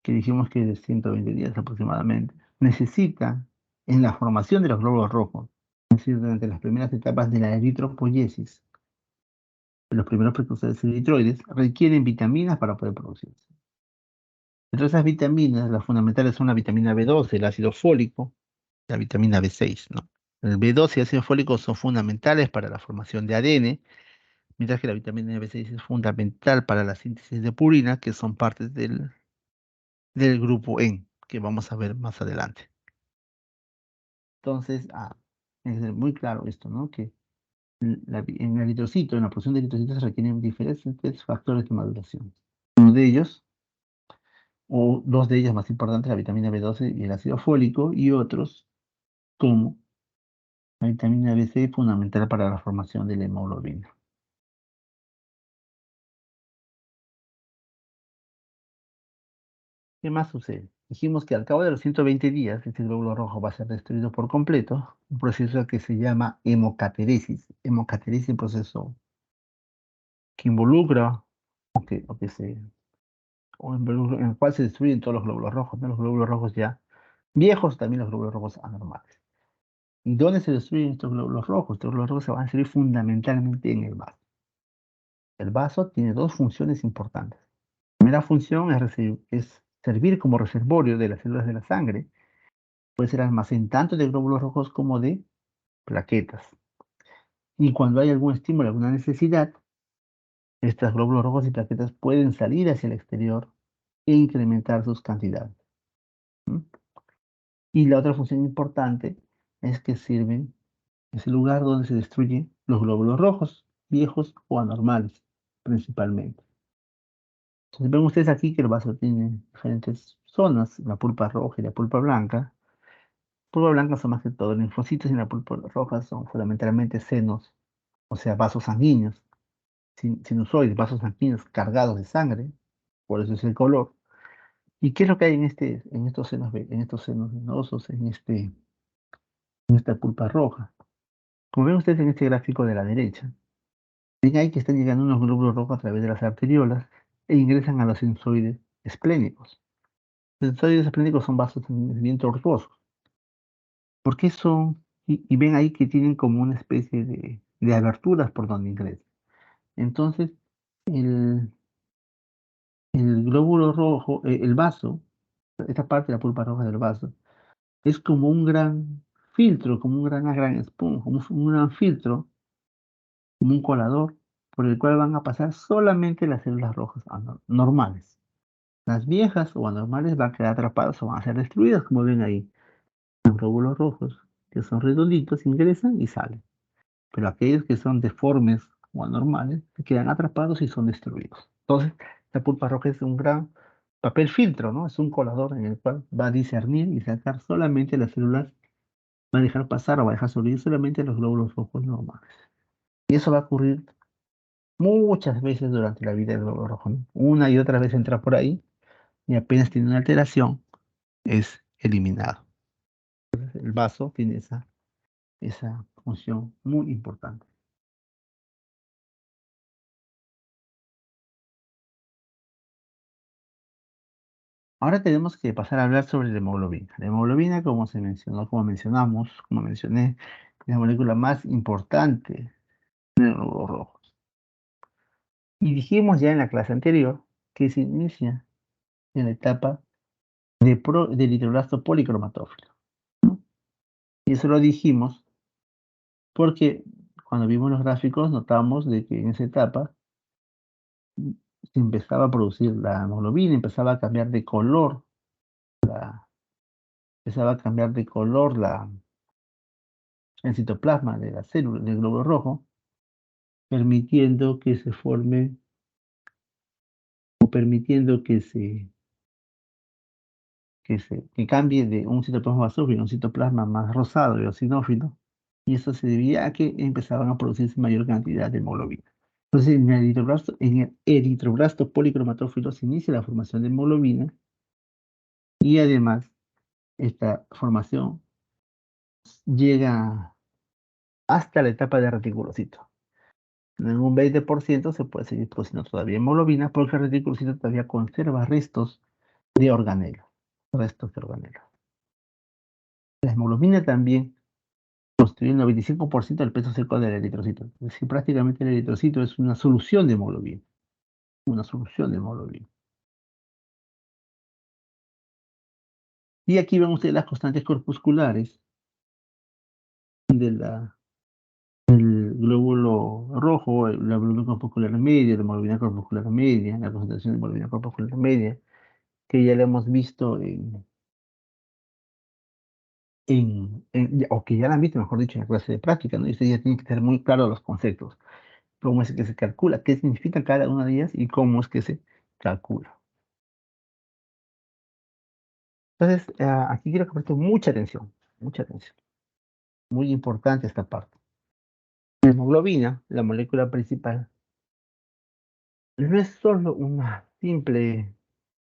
que dijimos que es de 120 días aproximadamente, necesita en la formación de los glóbulos rojos, es decir, durante las primeras etapas de la eritropoyesis, los primeros precursores eritroides requieren vitaminas para poder producirse. Entre esas vitaminas, las fundamentales son la vitamina B12, el ácido fólico, la vitamina B6, ¿no? El B12 y el ácido fólico son fundamentales para la formación de ADN, mientras que la vitamina B6 es fundamental para la síntesis de purina, que son partes del grupo EN, que vamos a ver más adelante. Entonces, es muy claro esto, ¿no? Que en el eritrocito, en la producción de eritrocitos se requieren diferentes factores de maduración. Uno de ellos, o dos de ellos más importantes, la vitamina B12 y el ácido fólico, y otros como la vitamina B6, fundamental para la formación de la hemoglobina. ¿Qué más sucede? Dijimos que al cabo de los 120 días, este glóbulo rojo va a ser destruido por completo, un proceso que se llama hemocateresis. Hemocateresis es un proceso que involucra o que se, o en el cual se destruyen todos los glóbulos rojos, ¿no? Los glóbulos rojos ya viejos, también los glóbulos rojos anormales. ¿Y dónde se destruyen estos glóbulos rojos? Estos glóbulos rojos se van a destruir fundamentalmente en el vaso. El vaso tiene dos funciones importantes. La primera función es servir como reservorio de las células de la sangre. Puede ser almacén tanto de glóbulos rojos como de plaquetas. Y cuando hay algún estímulo, alguna necesidad, estos glóbulos rojos y plaquetas pueden salir hacia el exterior e incrementar sus cantidades. ¿M? Y la otra función importante es que sirven, es el lugar donde se destruyen los glóbulos rojos, viejos o anormales, principalmente. Entonces ven ustedes aquí que el vaso tiene diferentes zonas, la pulpa roja y la pulpa blanca. Pulpa blanca son más que todo linfocitos y la pulpa roja son fundamentalmente senos, o sea, vasos sanguíneos, sinusoides, vasos sanguíneos cargados de sangre, por eso es el color. ¿Y qué es lo que hay en estos senos, en estos senos venosos, en esta pulpa roja? Como ven ustedes en este gráfico de la derecha, ven ahí que están llegando unos glóbulos rojos a través de las arteriolas e ingresan a los sinusoides esplénicos. Los sinusoides esplénicos son vasos sanguíneos bien tortuosos. ¿Por qué son? Y ven ahí que tienen como una especie de aberturas por donde ingresan. Entonces, el, el glóbulo rojo, el vaso, esta parte de la pulpa roja del vaso, es como un gran filtro, como una gran esponja, como un gran filtro, como un colador, por el cual van a pasar solamente las células rojas normales. Las viejas o anormales van a quedar atrapadas o van a ser destruidas, como ven ahí. Los glóbulos rojos, que son redonditos, ingresan y salen. Pero aquellos que son deformes o anormales, se quedan atrapados y son destruidos. Entonces, la pulpa roja es un gran papel filtro, ¿no? Es un colador en el cual va a discernir y sacar solamente las células, va a dejar pasar o va a dejar sobrevivir solamente los glóbulos rojos normales. Y eso va a ocurrir muchas veces durante la vida del glóbulo rojo, ¿no? Una y otra vez entra por ahí y apenas tiene una alteración, es eliminado. El vaso tiene esa función muy importante. Ahora tenemos que pasar a hablar sobre la hemoglobina. La hemoglobina, como se mencionó, como mencioné, es la molécula más importante de los glóbulos rojos. Y dijimos ya en la clase anterior que se inicia en la etapa del hidroblasto policromatófilo. Y eso lo dijimos porque cuando vimos los gráficos notamos de que en esa etapa se empezaba a producir la hemoglobina, empezaba a cambiar de color el citoplasma de la célula del glóbulo rojo, permitiendo que se forme o permitiendo que cambie de un citoplasma basófilo a un citoplasma más rosado y eosinófilo, y eso se debía a que empezaban a producirse mayor cantidad de hemoglobina. Entonces, en el eritroblasto policromatófilo se inicia la formación de hemoglobina y además esta formación llega hasta la etapa de reticulocito. En un 20% se puede seguir produciendo todavía hemoglobina porque el reticulocito todavía conserva de organelo, restos de organelo. La hemoglobina también constituye el 95% del peso seco del eritrocito. Es decir, prácticamente el eritrocito es una solución de hemoglobina. Una solución de hemoglobina. Y aquí ven ustedes las constantes corpusculares de del glóbulo rojo, la hemoglobina corpuscular media, la hemoglobina corpuscular media, la concentración de hemoglobina corpuscular media, que ya la hemos visto o que ya la han visto, mejor dicho, en la clase de práctica, ¿no? Y ustedes ya tienen que tener muy claros los conceptos. Cómo es que se calcula, qué significa cada una de ellas y cómo es que se calcula. Entonces, aquí quiero que presten mucha atención, mucha atención. Muy importante esta parte. La hemoglobina, la molécula principal, no es solo una simple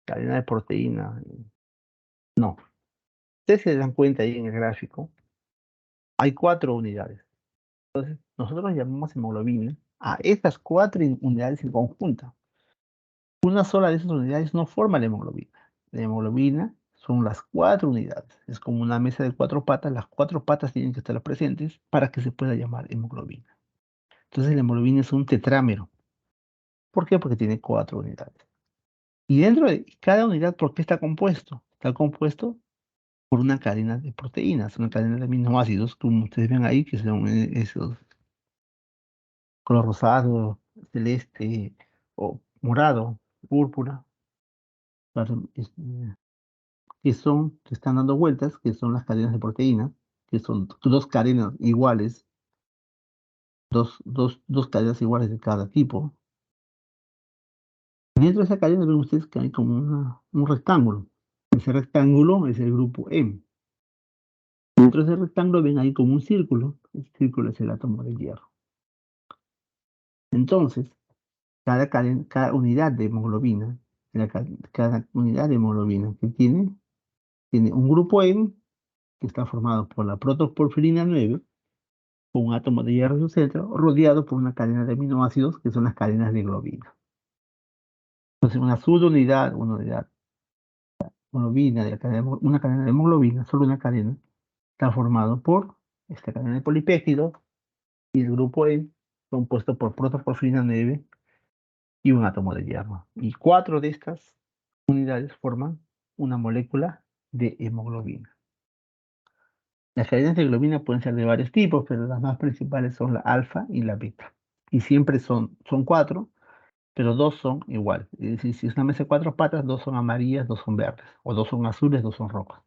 cadena de proteína. No. Ustedes se dan cuenta ahí en el gráfico, hay 4 unidades. Nosotros llamamos hemoglobina a estas 4 unidades en conjunto. Una sola de esas unidades no forma la hemoglobina. La hemoglobina son las 4 unidades. Es como una mesa de 4 patas. Las 4 patas tienen que estar presentes para que se pueda llamar hemoglobina. Entonces la hemoglobina es un tetrámero. ¿Por qué? Porque tiene 4 unidades. Y dentro de cada unidad, ¿por qué está compuesto? Está compuesto por una cadena de proteínas, una cadena de aminoácidos, como ustedes ven ahí, que son esos color rosado, celeste o morado, púrpura, claro, que están dando vueltas, que son las cadenas de proteína, que son 2 cadenas iguales, dos cadenas iguales de cada tipo. Y dentro de esa cadena ven ustedes que hay como un rectángulo. Ese rectángulo es el grupo M. Dentro de ese rectángulo ven ahí como un círculo. El círculo es el átomo de hierro. Entonces, cada unidad de hemoglobina, cada unidad de hemoglobina que tiene un grupo M que está formado por la protoporfirina 9 con un átomo de hierro en su centro, rodeado por una cadena de aminoácidos que son las cadenas de globina. Entonces, una unidad globina una cadena de hemoglobina, solo una cadena, está formado por esta cadena de polipéptidos y el grupo E, compuesto por protoporfirina 9 y un átomo de hierro. Y 4 de estas unidades forman una molécula de hemoglobina. Las cadenas de globina pueden ser de varios tipos, pero las más principales son la alfa y la beta. Y siempre son 4, pero 2 son igual. Es decir, si es una mesa de 4 patas, 2 son amarillas, 2 son verdes, o 2 son azules, 2 son rojas.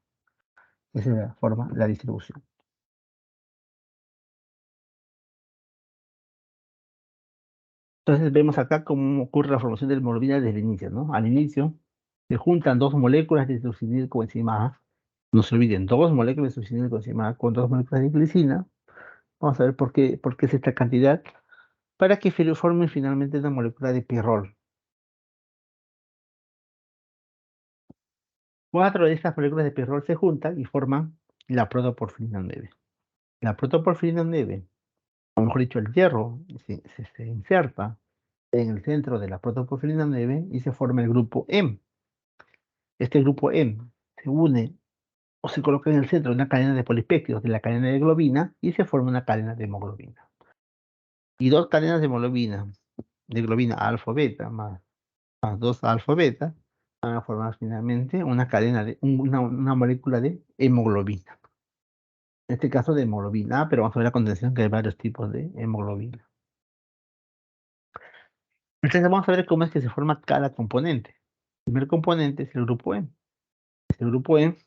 Esa es la forma, la distribución. Entonces vemos acá cómo ocurre la formación de la hemoglobina desde el inicio, ¿no? Al inicio se juntan dos moléculas de succinil coenzima A. No se olviden, dos moléculas de succinil coenzima A con dos moléculas de glicina. Vamos a ver por qué es esta cantidad. Para que formen finalmente una molécula de pirrol. Cuatro de estas moléculas de pirrol se juntan y forman la protoporfirina 9. La protoporfirina 9, o mejor dicho, el hierro, se inserta en el centro de la protoporfirina 9 y se forma el grupo M. Este grupo M se une o se coloca en el centro de una cadena de polipéptidos de la cadena de globina y se forma una cadena de hemoglobina. Y dos cadenas de globina alfa beta más dos alfa beta, van a formar finalmente una cadena una molécula de hemoglobina. En este caso de hemoglobina A, pero vamos a ver a continuación que hay varios tipos de hemoglobina. Entonces vamos a ver cómo es que se forma cada componente. El primer componente es el grupo M. Este grupo M es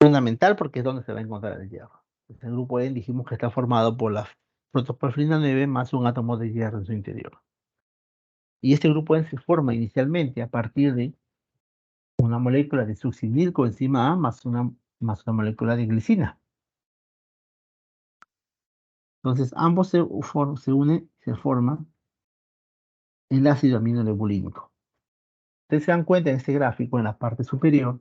fundamental porque es donde se va a encontrar el hierro. El grupo M dijimos que está formado por la protoporfirina 9 más un átomo de hierro en su interior. Y este grupo M se forma inicialmente a partir de una molécula de succinil coenzima A más una molécula de glicina. Entonces ambos se unen, se forma el ácido aminolebulínico. Ustedes se dan cuenta en este gráfico, en la parte superior,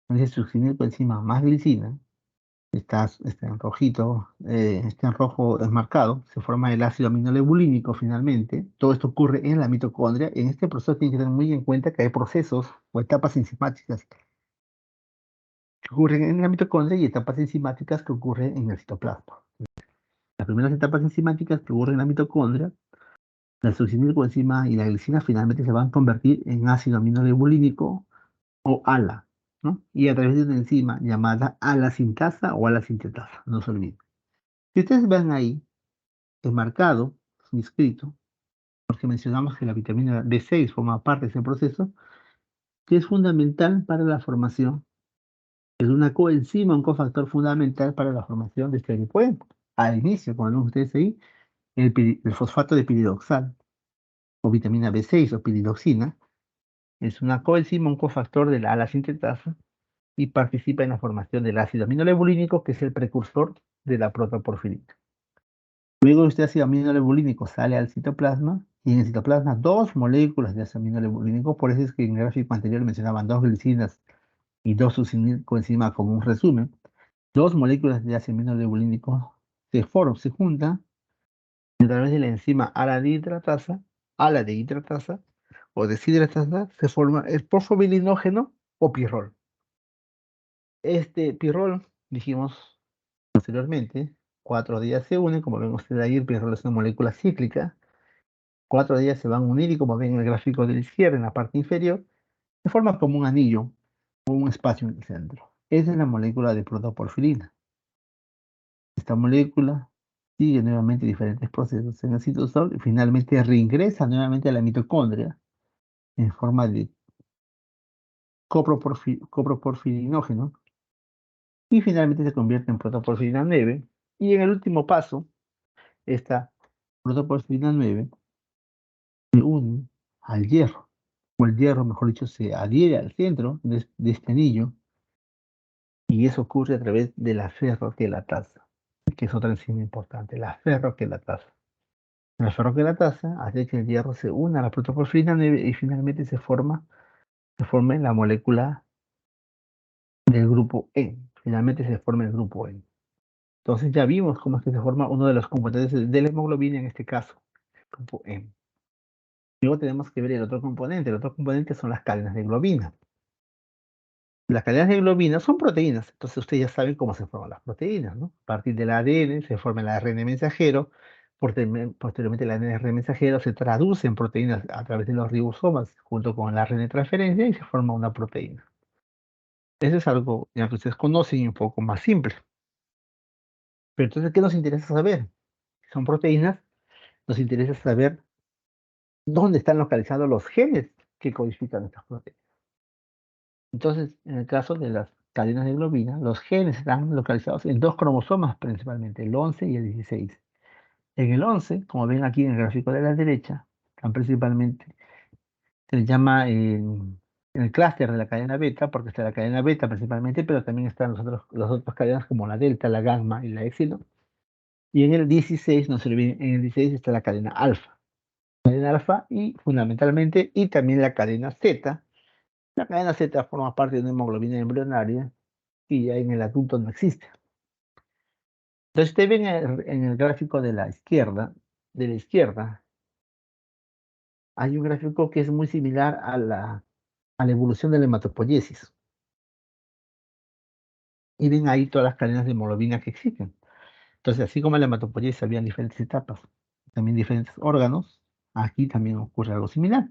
en ese succinil coenzima más glicina, está en rojito, está en rojo marcado, se forma el ácido aminolebulínico finalmente. Todo esto ocurre en la mitocondria. En este proceso tienen que tener muy en cuenta que hay procesos o etapas enzimáticas que ocurren en la mitocondria y etapas enzimáticas que ocurren en el citoplasma. Las primeras etapas enzimáticas que ocurren en la mitocondria, la succinilcoenzima y la glicina finalmente se van a convertir en ácido aminolebulínico o ALA, ¿no? Y a través de una enzima llamada ALA sintasa o ALA sintetasa, no se olviden. Si ustedes ven ahí, enmarcado, inscrito, porque mencionamos que la vitamina B6 forma parte de ese proceso, que es fundamental para la formación, es una coenzima, un cofactor fundamental para la formación de este lipoemo. Al inicio, cuando ven ustedes ahí, el fosfato de piridoxal, o vitamina B6 o piridoxina, es una coenzima, un cofactor de la ala sintetasa y participa en la formación del ácido aminolebulínico, que es el precursor de la protoporfirina. Luego este ácido aminolebulínico sale al citoplasma y en el citoplasma dos moléculas de ácido aminolebulínico, por eso es que en el gráfico anterior mencionaban dos glicinas y dos succinilcoenzima como un resumen, dos moléculas de ácido aminolebulínico se juntan y a través de la enzima ala de hidratasa o deshidratasa, se forma el porfobilinógeno o pirrol. Este pirrol, dijimos anteriormente, 4 días se unen, como ven ustedes ahí, el pirrol es una molécula cíclica, 4 días se van a unir y como ven en el gráfico de la izquierda, en la parte inferior, se forma como un anillo o un espacio en el centro. Esa es la molécula de protoporfirina. Esta molécula sigue nuevamente diferentes procesos en el citosol y finalmente reingresa nuevamente a la mitocondria en forma de coproporfirinógeno y finalmente se convierte en protoporfirina 9. Y en el último paso, esta protoporfirina 9 se une al hierro, o el hierro, mejor dicho, se adhiere al centro de este anillo y eso ocurre a través de la ferroquelatasa, que es otra enzima importante, la ferroquelatasa. La ferroquelatasa hace que el hierro se una a la protoporfirina 9 y finalmente se forme la molécula del grupo E. Finalmente se forma el grupo E. Entonces ya vimos cómo es que se forma uno de los componentes de la hemoglobina, en este caso, el grupo M. Luego tenemos que ver el otro componente. El otro componente son las cadenas de globina. Las cadenas de globina son proteínas, entonces ustedes ya saben cómo se forman las proteínas, ¿no? A partir del ADN se forma el ARN mensajero, posteriormente el ARN mensajero se traduce en proteínas a través de los ribosomas junto con el ARN de transferencia y se forma una proteína. Eso es algo ya que ustedes conocen y un poco más simple. Pero entonces, ¿qué nos interesa saber? Si son proteínas, nos interesa saber dónde están localizados los genes que codifican estas proteínas. Entonces, en el caso de las cadenas de globina, los genes están localizados en dos cromosomas principalmente, el 11 y el 16. En el 11, como ven aquí en el gráfico de la derecha, están principalmente, se les llama en el clúster de la cadena beta, porque está la cadena beta principalmente, pero también están las otras cadenas como la delta, la gamma y la epsilon. Y en el 16, no se olviden, en el 16 está la cadena alfa. Cadena alfa y fundamentalmente, y también la cadena Z. La cadena Z forma parte de una hemoglobina embrionaria y ya en el adulto no existe. Entonces, ustedes ven en el gráfico de la izquierda, hay un gráfico que es muy similar a la evolución de la hematopoiesis. Y ven ahí todas las cadenas de hemoglobina que existen. Entonces, así como en la hematopoiesis había diferentes etapas, también diferentes órganos, aquí también ocurre algo similar.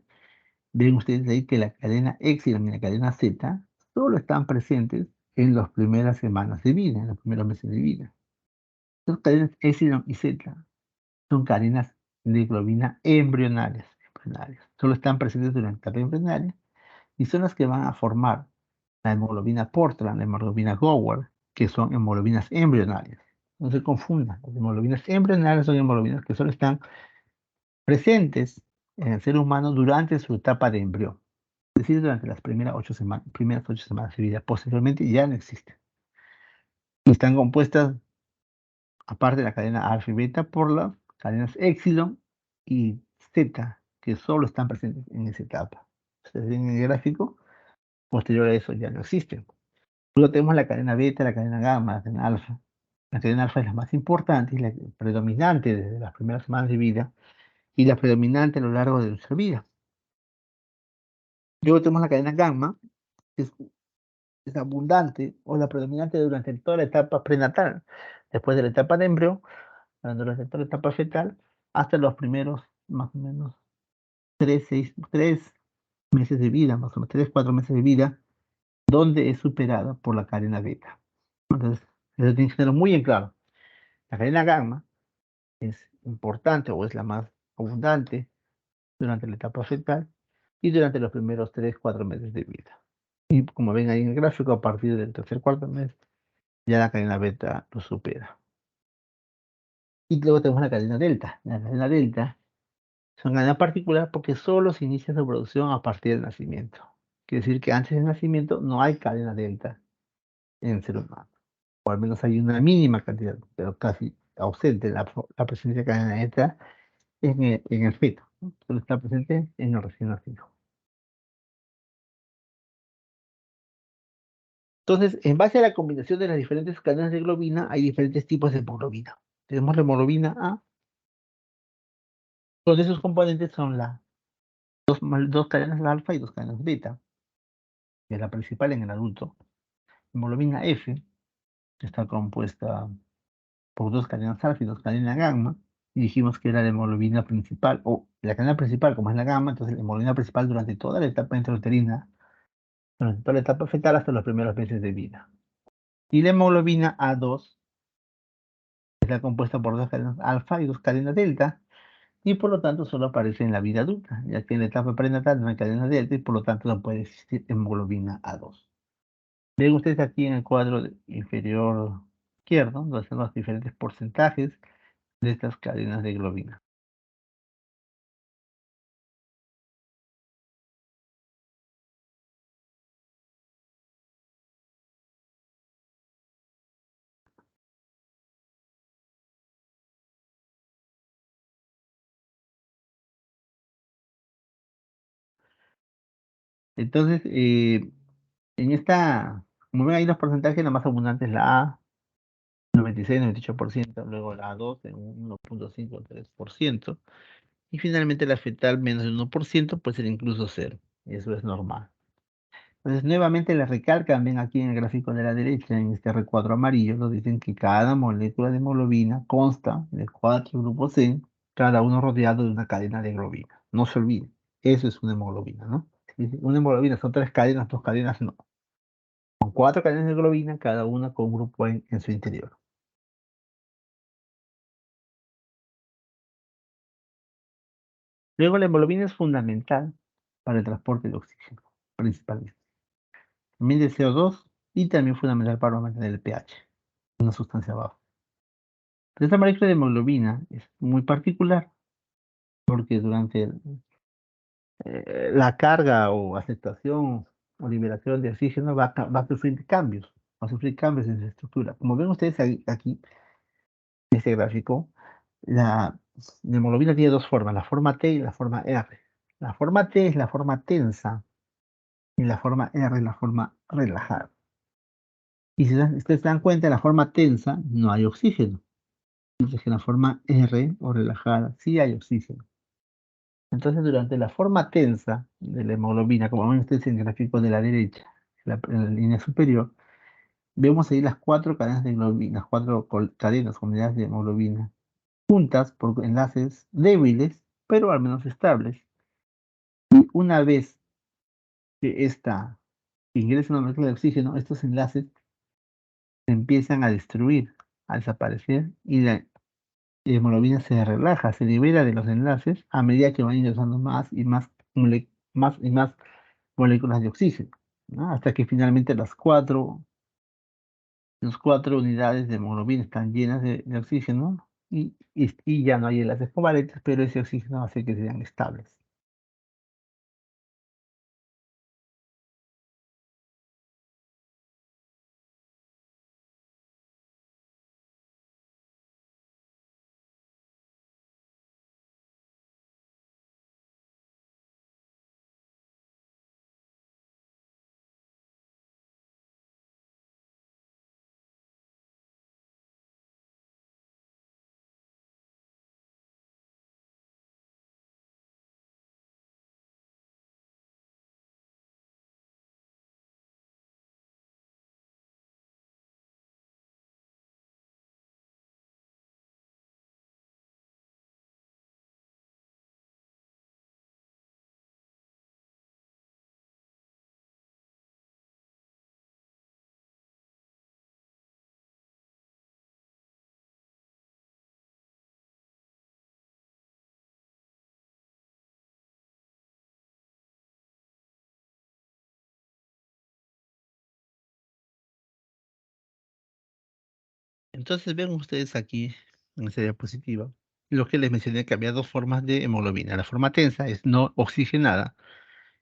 Ven ustedes ahí que la cadena Epsilon y la cadena Z solo están presentes en las primeras semanas de vida, en los primeros meses de vida. Las cadenas Epsilon y Z son cadenas de globina embrionarias. Solo están presentes durante la etapa embrionaria y son las que van a formar la hemoglobina Portland, la hemoglobina Gower, que son hemoglobinas embrionarias. No se confundan, las hemoglobinas embrionarias son hemoglobinas que solo están presentes en el ser humano durante su etapa de embrión, es decir, durante las primeras 8 semanas de vida. Posteriormente ya no existen. Y están compuestas, aparte de la cadena alfa y beta, por las cadenas epsilon y zeta, que solo están presentes en esa etapa. Ustedes ven en el gráfico, posterior a eso ya no existen. Luego tenemos la cadena beta, la cadena gamma, la cadena alfa. La cadena alfa es la más importante y la predominante desde las primeras semanas de vida y la predominante a lo largo de nuestra vida. Luego tenemos la cadena gamma, que es abundante o la predominante durante toda la etapa prenatal, después de la etapa de embrión, durante toda la etapa fetal, hasta los primeros más o menos 3 meses de vida, más o menos 3, 4 meses de vida, donde es superada por la cadena beta. Entonces, eso tiene que tenerlo muy en claro. La cadena gamma es importante o es la más abundante durante la etapa fetal y durante los primeros 3, 4 meses de vida. Y como ven ahí en el gráfico, a partir del tercer, cuarto mes, ya la cadena beta lo supera. Y luego tenemos la cadena delta. La cadena delta es una cadena particular porque solo se inicia su producción a partir del nacimiento. Quiere decir que antes del nacimiento no hay cadena delta en el ser humano. O al menos hay una mínima cantidad, pero casi ausente la presencia de cadena delta en el feto, ¿no? Solo está presente en el recién nacido. Entonces, en base a la combinación de las diferentes cadenas de globina, hay diferentes tipos de hemoglobina. Tenemos la hemoglobina A, donde sus componentes son dos cadenas alfa y dos cadenas beta, que es la principal en el adulto. Hemoglobina F, que está compuesta por dos cadenas alfa y dos cadenas gamma, y dijimos que era la hemoglobina principal, o la cadena principal como es la gamma, entonces la hemoglobina principal durante toda la etapa intrauterina, durante toda la etapa fetal hasta los primeros meses de vida. Y la hemoglobina A2 está compuesta por dos cadenas alfa y dos cadenas delta, y por lo tanto solo aparece en la vida adulta, ya que en la etapa prenatal no hay cadena delta y por lo tanto no puede existir hemoglobina A2. Ven ustedes aquí en el cuadro inferior izquierdo, donde están los diferentes porcentajes de estas cadenas de globina. Entonces, como ven ahí los porcentajes, la más abundante es la A, 96, 98%, luego la A2 en 1,53%, y finalmente la fetal menos de 1% puede ser incluso cero, y eso es normal. Entonces, nuevamente les recalcan, ven aquí en el gráfico de la derecha, en este recuadro amarillo, nos dicen que cada molécula de hemoglobina consta de 4 grupos C, cada uno rodeado de una cadena de globina. No se olviden, eso es una hemoglobina, ¿no? Si una hemoglobina son 3 cadenas, 2 cadenas, no. Son 4 cadenas de globina, cada una con un grupo en su interior. Luego, la hemoglobina es fundamental para el transporte de oxígeno, principalmente. También de CO2 y también fundamental para mantener el pH, una sustancia baja. Esta molécula de hemoglobina es muy particular porque durante la carga o aceptación o liberación de oxígeno va a sufrir cambios, va a sufrir cambios en su estructura. Como ven ustedes aquí en este gráfico, la hemoglobina tiene dos formas, la forma T y la forma R. La forma T es la forma tensa y la forma R es la forma relajada. Y si ustedes se dan cuenta, en la forma tensa no hay oxígeno, mientras que en la forma R o relajada sí hay oxígeno. Entonces, durante la forma tensa de la hemoglobina, como ven ustedes en el gráfico de la derecha, en la línea superior, vemos ahí las cuatro cadenas de hemoglobina, las cuatro cadenas, comunidades de hemoglobina, juntas por enlaces débiles, pero al menos estables. Y una vez que esta ingresa una molécula de oxígeno, estos enlaces se empiezan a destruir, a desaparecer, y la hemoglobina se relaja, se libera de los enlaces a medida que van ingresando más y más, más y más moléculas de oxígeno, ¿no? Hasta que finalmente las cuatro unidades de hemoglobina están llenas de oxígeno y ya no hay enlaces covalentes, pero ese oxígeno hace que sean estables. Entonces ven ustedes aquí en esta diapositiva lo que les mencioné que había dos formas de hemoglobina. La forma tensa es no oxigenada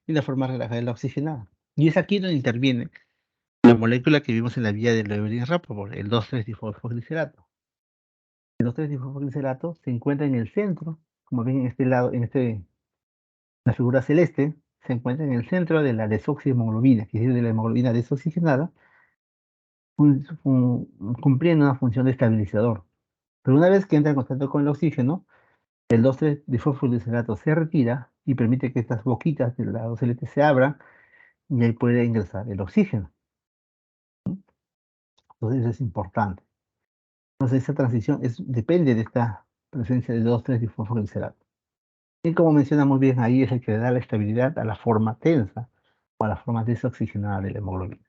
y la forma relajada es la oxigenada. Y es aquí donde interviene la molécula que vimos en la vía de Lewis-Rappaport, el 2,3-difosfoglicerato. El 2,3-difosfoglicerato se encuentra en el centro, como ven en este lado, la figura celeste, se encuentra en el centro de la desoxihemoglobina, que es decir, de la hemoglobina desoxigenada, cumpliendo una función de estabilizador. Pero una vez que entra en contacto con el oxígeno, el 2,3-difosfoglicerato se retira y permite que estas boquitas del lado celeste se abran y ahí puede ingresar el oxígeno. Entonces eso es importante. Entonces esa transición depende de esta presencia de 2,3-difosfoglicerato. Y como menciona muy bien ahí, es el que le da la estabilidad a la forma tensa o a la forma desoxigenada de la hemoglobina.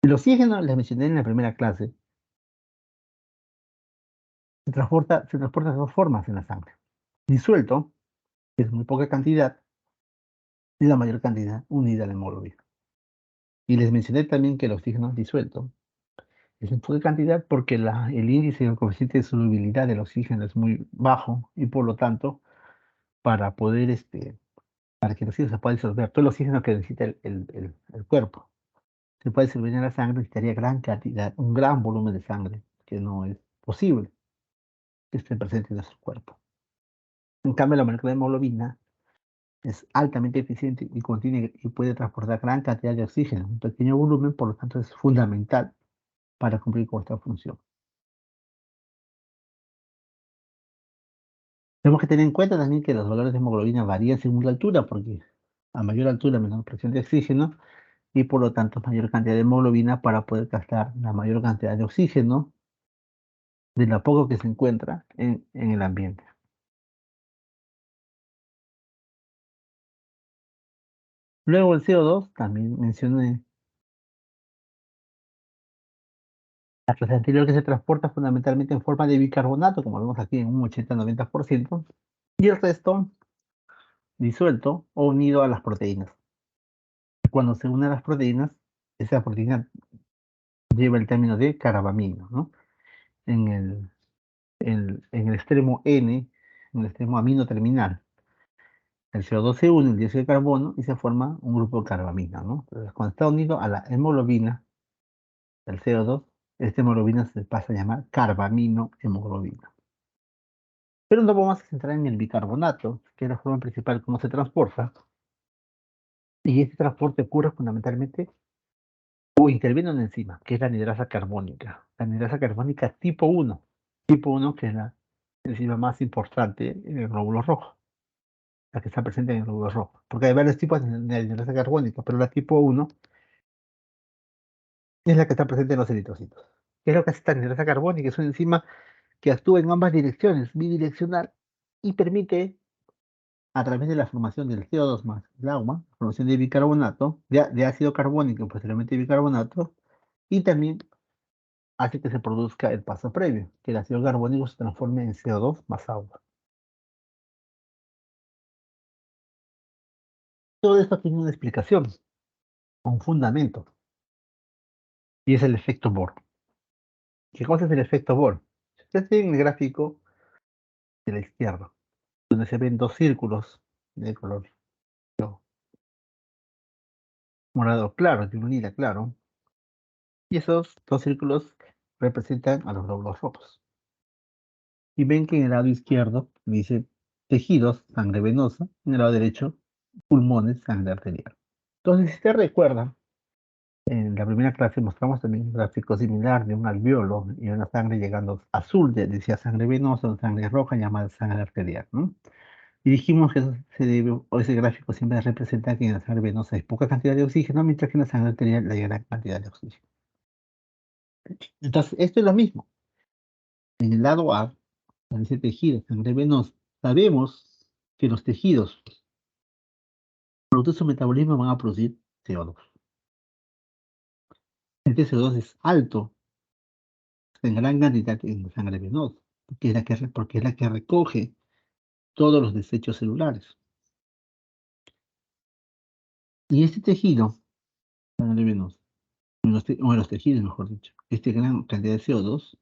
El oxígeno, les mencioné en la primera clase, se transporta de dos formas en la sangre. Disuelto, que es muy poca cantidad, y la mayor cantidad unida a la hemoglobina. Y les mencioné también que el oxígeno disuelto es en poca cantidad porque el índice o coeficiente de solubilidad del oxígeno es muy bajo y por lo tanto, para poder, para que el oxígeno se pueda disolver, todo el oxígeno que necesita el cuerpo se puede disolver en la sangre, necesitaría gran cantidad, un gran volumen de sangre, que no es posible que esté presente en nuestro cuerpo. En cambio, la molécula de hemoglobina es altamente eficiente y contiene y puede transportar gran cantidad de oxígeno, un pequeño volumen, por lo tanto es fundamental para cumplir con esta función. Tenemos que tener en cuenta también que los valores de hemoglobina varían según la altura, porque a mayor altura, menor presión de oxígeno y por lo tanto mayor cantidad de hemoglobina para poder gastar la mayor cantidad de oxígeno de lo poco que se encuentra en el ambiente. Luego el CO2, también mencioné la clase anterior, que se transporta fundamentalmente en forma de bicarbonato, como vemos aquí en un 80-90%, y el resto disuelto o unido a las proteínas. Cuando se une a las proteínas, esa proteína lleva el término de carbamino, ¿no? En el extremo N, en el extremo amino terminal. El CO2 se une, el dióxido de carbono, y se forma un grupo de carbamina, ¿no? Entonces, cuando está unido a la hemoglobina, el CO2, esta hemoglobina se pasa a llamar carbamino hemoglobina. Pero no vamos a centrar en el bicarbonato, que es la forma principal cómo se transporta. Y este transporte ocurre fundamentalmente o interviene una enzima, que es la anidrasa carbónica. La anidrasa carbónica tipo uno que es la enzima más importante en el glóbulo rojo, la que está presente en el glóbulo rojo. Porque hay varios tipos de anidrasa carbónica, pero la tipo uno es la que está presente en los eritrocitos. ¿Qué es lo que hace esta anidrasa carbónica? Es una enzima que actúa en ambas direcciones, bidireccional, y permite, a través de la formación del CO2 más el agua, la formación de bicarbonato, de ácido carbónico, posteriormente bicarbonato, y también hace que se produzca el paso previo, que el ácido carbónico se transforme en CO2 más agua. Todo esto tiene una explicación, un fundamento, y es el efecto Bohr. ¿Qué cosa es el efecto Bohr? Si ustedes ven el gráfico de la izquierda, donde se ven dos círculos de color morado claro, de un lila claro, y esos dos círculos representan a los glóbulos rojos. Y ven que en el lado izquierdo dice tejidos, sangre venosa, en el lado derecho, pulmones, sangre arterial. Entonces, si te recuerdan, en la primera clase mostramos también un gráfico similar de un alveolo y una sangre llegando azul, decía sangre venosa, una sangre roja llamada sangre arterial, ¿no? Y dijimos que eso se debe, o ese gráfico siempre representa que en la sangre venosa hay poca cantidad de oxígeno, mientras que en la sangre arterial hay gran cantidad de oxígeno. Entonces, esto es lo mismo. En el lado A, donde dice tejido, sangre venosa, sabemos que los tejidos, producto de su metabolismo, van a producir CO2. Este CO2 es alto en gran cantidad en la sangre venosa, porque es la que recoge todos los desechos celulares. Y este tejido, sangre venosa, o los tejidos, mejor dicho, esta gran cantidad de CO2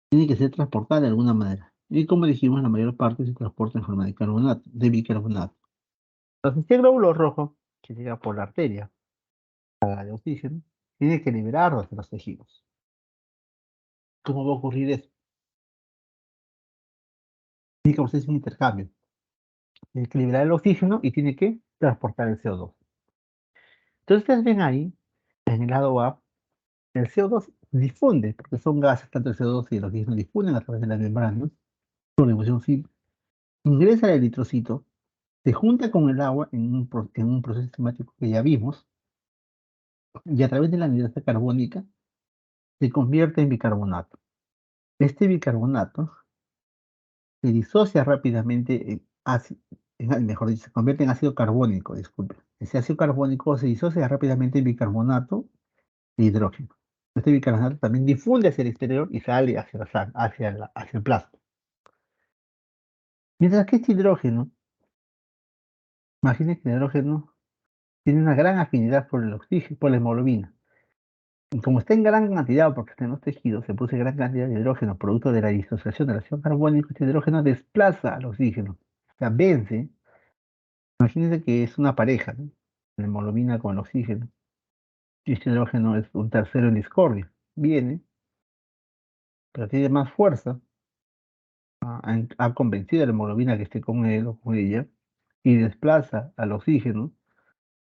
tiene que ser transportada de alguna manera. Y como dijimos, la mayor parte se transporta en forma de carbonato, de bicarbonato. Entonces, este glóbulo rojo, que llega por la arteria, carga de oxígeno, tiene que liberarlo de los tejidos. ¿Cómo va a ocurrir eso? Tiene que hacerse un intercambio. Tiene que liberar el oxígeno y tiene que transportar el CO2. Entonces, ustedes ven ahí, en el lado A, el CO2 difunde, porque son gases, tanto el CO2 y el oxígeno difunden a través de la membrana, por difusión simple, ingresa al eritrocito, se junta con el agua en un proceso sistemático que ya vimos, y a través de la anhidrasa carbónica se convierte en bicarbonato. Este bicarbonato se disocia rápidamente en ácido, mejor dicho, se convierte en ácido carbónico, disculpe. Ese ácido carbónico se disocia rápidamente en bicarbonato de hidrógeno. Este bicarbonato también difunde hacia el exterior y sale hacia el plasma. Mientras que este hidrógeno, imaginen que el hidrógeno tiene una gran afinidad por el oxígeno, por la hemoglobina. Y como está en gran cantidad, porque está en los tejidos, se produce gran cantidad de hidrógeno, producto de la disociación del ácido carbónico, este hidrógeno desplaza al oxígeno. O sea, vence. Imagínense que es una pareja, ¿no? La hemoglobina con el oxígeno. Y este hidrógeno es un tercero en discordia. Viene, pero tiene más fuerza. Ha convencido a la hemoglobina que esté con él o con ella y desplaza al oxígeno,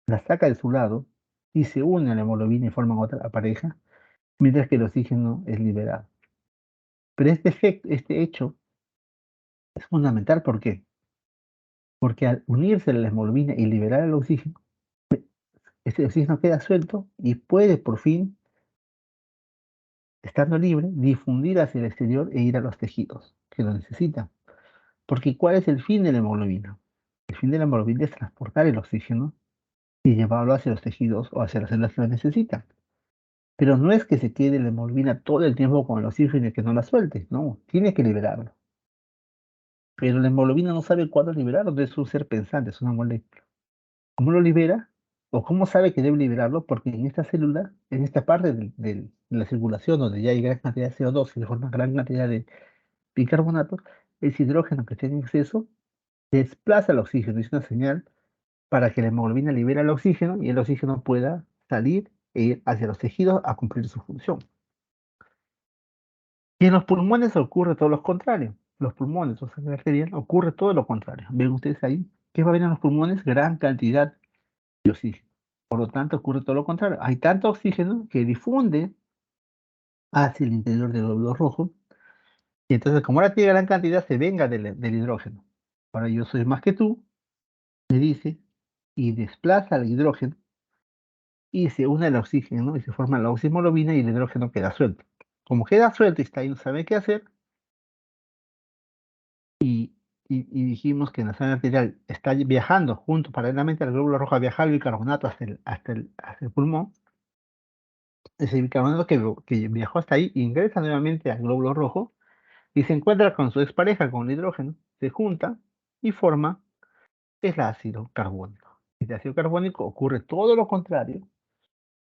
la saca de su lado y se une a la hemoglobina y forman otra pareja, mientras que el oxígeno es liberado. Pero este efecto, este hecho es fundamental. ¿Por qué? Porque al unirse a la hemoglobina y liberar el oxígeno, este oxígeno queda suelto y puede por fin, estando libre, difundir hacia el exterior e ir a los tejidos que lo necesitan. Porque ¿cuál es el fin de la hemoglobina? El fin de la hemoglobina es transportar el oxígeno y llevarlo hacia los tejidos o hacia las células que lo necesitan. Pero no es que se quede la hemoglobina todo el tiempo con el oxígeno y que no la suelte, no, tiene que liberarlo. Pero la hemoglobina no sabe cuándo liberarlo, es un ser pensante, es una molécula. ¿Cómo lo libera? ¿O cómo sabe que debe liberarlo? Porque en esta célula, en esta parte de la circulación donde ya hay gran cantidad de CO2 y se forma gran cantidad de bicarbonato, ese hidrógeno que tiene en exceso desplaza el oxígeno. Es una señal para que la hemoglobina libere el oxígeno y el oxígeno pueda salir e ir hacia los tejidos a cumplir su función. Y en los pulmones ocurre todo lo contrario. Los pulmones, o sea, en la arterial, ocurre todo lo contrario. ¿Ven ustedes ahí? ¿Qué va a haber en los pulmones? Gran cantidad de oxígeno. Por lo tanto, ocurre todo lo contrario. Hay tanto oxígeno que difunde hacia el interior del glóbulo rojo. Y entonces, como ahora tiene gran cantidad, se venga del hidrógeno. Ahora yo soy más que tú, le dice, y desplaza el hidrógeno y se une al oxígeno y se forma la oximoglobina y el hidrógeno queda suelto. Como queda suelto y está ahí, no sabe qué hacer, y, y dijimos que en la sangre arterial está viajando junto paralelamente al glóbulo rojo, a viajar el bicarbonato hasta el pulmón. Ese bicarbonato que viajó hasta ahí ingresa nuevamente al glóbulo rojo y se encuentra con su expareja, con el hidrógeno, se junta y forma el ácido carbónico. El ácido carbónico ocurre todo lo contrario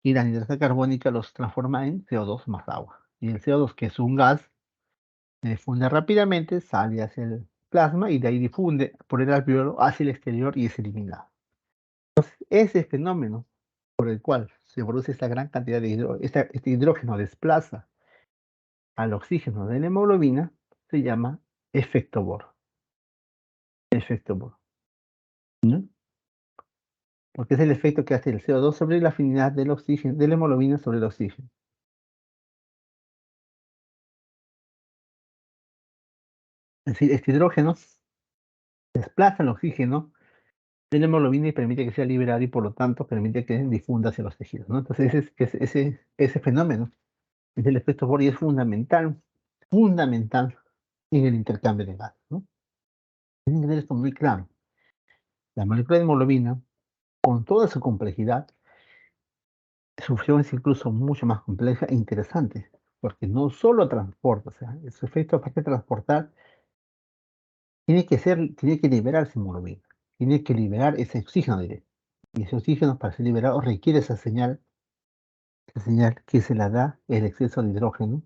y la anhidrasa carbónica los transforma en CO2 más agua. Y el CO2, que es un gas, se difunde rápidamente, sale hacia el plasma y de ahí difunde por el alveolo hacia el exterior y es eliminado. Ese fenómeno por el cual se produce esta gran cantidad de este hidrógeno desplaza al oxígeno de la hemoglobina se llama efecto Bohr. Efecto Bohr, ¿no? Porque es el efecto que hace el CO2 sobre la afinidad del oxígeno, de la hemoglobina sobre el oxígeno. Es decir, este hidrógeno desplaza el oxígeno de la hemoglobina y permite que sea liberado y por lo tanto permite que difunda hacia los tejidos, ¿no? Entonces ese fenómeno es el efecto Bohr y es fundamental, fundamental en el intercambio de gases, ¿no? Tienen que tener esto muy claro. La molécula de hemoglobina, con toda su complejidad, su función es incluso mucho más compleja e interesante, porque no solo transporta, o sea, su efecto aparte de transportar, tiene que liberar esa hemoglobina, tiene que liberar ese oxígeno directo. Y ese oxígeno, para ser liberado, requiere esa señal que se la da el exceso de hidrógeno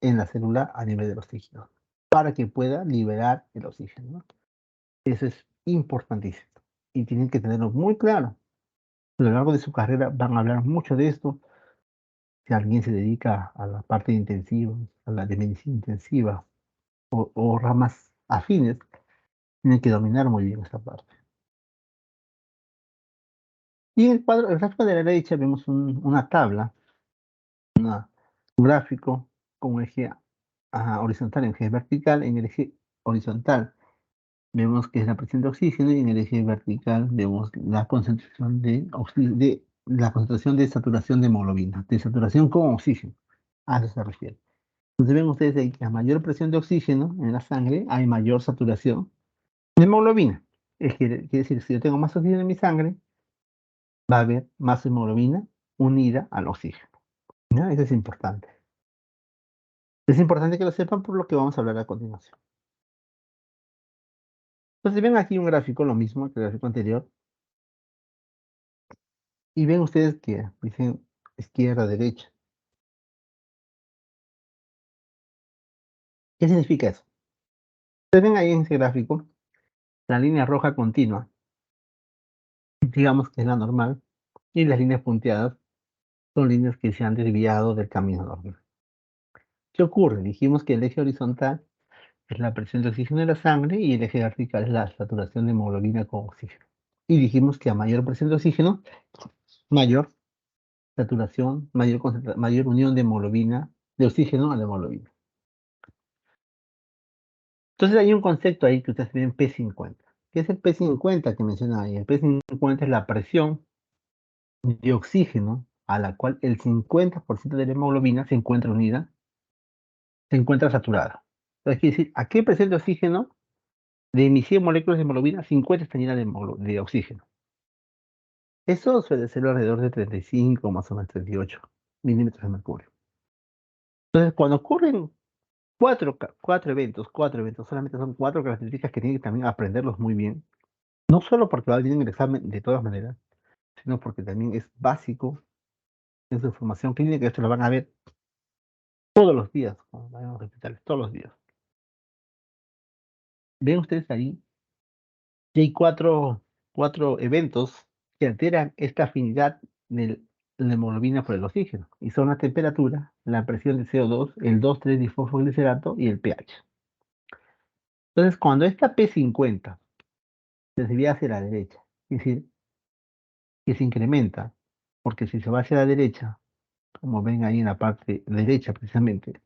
en la célula a nivel de los tejidos, para que pueda liberar el oxígeno, ¿no? Eso es importantísimo y tienen que tenerlo muy claro. A lo largo de su carrera van a hablar mucho de esto. Si alguien se dedica a la parte de intensiva, a la de medicina intensiva o ramas afines, tienen que dominar muy bien esta parte. Y en el gráfico de la derecha vemos una tabla, un gráfico con un eje horizontal y un eje vertical. En el eje horizontal vemos que es la presión de oxígeno y en el eje vertical vemos la concentración la concentración de saturación de hemoglobina, de saturación con oxígeno. A eso se refiere. Entonces ven ustedes ahí que a mayor presión de oxígeno en la sangre hay mayor saturación de hemoglobina. Quiere decir, si yo tengo más oxígeno en mi sangre, va a haber más hemoglobina unida al oxígeno, ¿no? Eso es importante. Es importante que lo sepan por lo que vamos a hablar a continuación. Entonces ven aquí un gráfico, lo mismo que el gráfico anterior, y ven ustedes que dicen izquierda, derecha. ¿Qué significa eso? Ustedes ven ahí en ese gráfico la línea roja continua, digamos que es la normal, y las líneas punteadas son líneas que se han desviado del camino normal. ¿Qué ocurre? Dijimos que el eje horizontal es la presión de oxígeno en la sangre y el eje vertical es la saturación de hemoglobina con oxígeno. Y dijimos que a mayor presión de oxígeno, mayor saturación, mayor unión de hemoglobina, de oxígeno a la hemoglobina. Entonces hay un concepto ahí que ustedes ven P50. ¿Qué es el P50 que menciona ahí? El P50 es la presión de oxígeno a la cual el 50% de la hemoglobina se encuentra unida, se encuentra saturada. Entonces quiere decir, ¿a qué presión de oxígeno de mis 100 moléculas de hemoglobina, 50 están llenas de oxígeno? Eso suele ser alrededor de 35, más o menos 38 milímetros de mercurio. Entonces, cuando ocurren cuatro eventos, solamente son cuatro características que tienen que también aprenderlos muy bien. No solo porque va a venir en el examen de todas maneras, sino porque también es básico en su formación clínica. Esto lo van a ver todos los días cuando vayan a los hospitales, todos los días. Ven ustedes ahí que hay cuatro eventos que alteran esta afinidad de la hemoglobina por el oxígeno, y son la temperatura, la presión de CO2, el 2,3-difosfoglicerato y el pH. Entonces, cuando esta P50 se desvía hacia la derecha, es decir, que se incrementa, porque si se va hacia la derecha, como ven ahí en la parte derecha precisamente,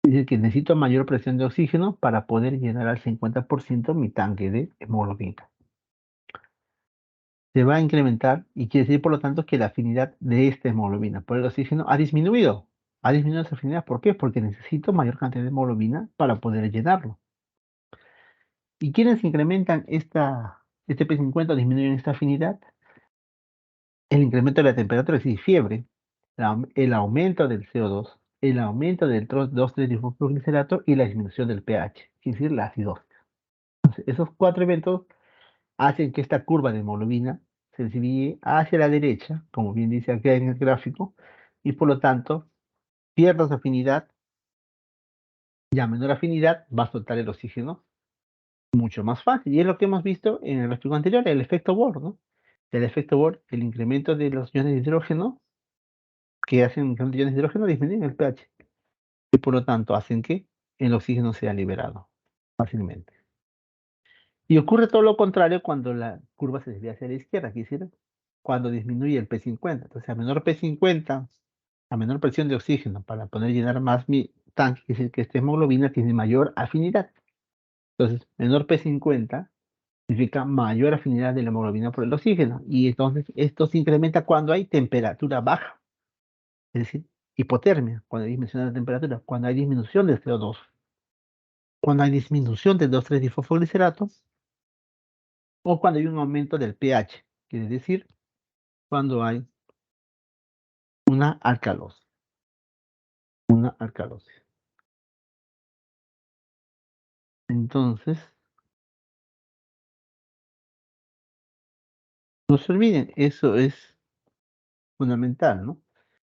es decir, que necesito mayor presión de oxígeno para poder llenar al 50% mi tanque de hemoglobina. Se va a incrementar y quiere decir, por lo tanto, que la afinidad de esta hemoglobina por el oxígeno ha disminuido. Ha disminuido esa afinidad. ¿Por qué? Porque necesito mayor cantidad de hemoglobina para poder llenarlo. ¿Y quiénes incrementan este P50 o disminuyen esta afinidad? El incremento de la temperatura, es decir, fiebre, el aumento del CO2, el aumento del 2,3-difosfoglicerato y la disminución del pH, es decir, la acidosis. Entonces, esos cuatro eventos hacen que esta curva de hemoglobina se desvíe hacia la derecha, como bien dice aquí en el gráfico, y por lo tanto pierda su afinidad, y a menor afinidad va a soltar el oxígeno mucho más fácil. Y es lo que hemos visto en el gráfico anterior, el efecto Bohr, ¿no? El efecto Bohr, el incremento de los iones de hidrógeno, que hacen un incremento de iones de hidrógeno, disminuyen el pH, y por lo tanto hacen que el oxígeno sea liberado fácilmente. Y ocurre todo lo contrario cuando la curva se desvía hacia la izquierda, quisiera, cuando disminuye el P50. Entonces, a menor P50, a menor presión de oxígeno para poder llenar más mi tanque, es decir, que esta hemoglobina tiene mayor afinidad. Entonces, menor P50 significa mayor afinidad de la hemoglobina por el oxígeno. Y entonces esto se incrementa cuando hay temperatura baja, es decir, hipotermia, cuando hay disminución de la temperatura, cuando hay disminución del CO2, cuando hay disminución del 2,3-difosfoglicerato, o cuando hay un aumento del pH, quiere decir, cuando hay una alcalosis, una alcalosis. Entonces, no se olviden, eso es fundamental, ¿no?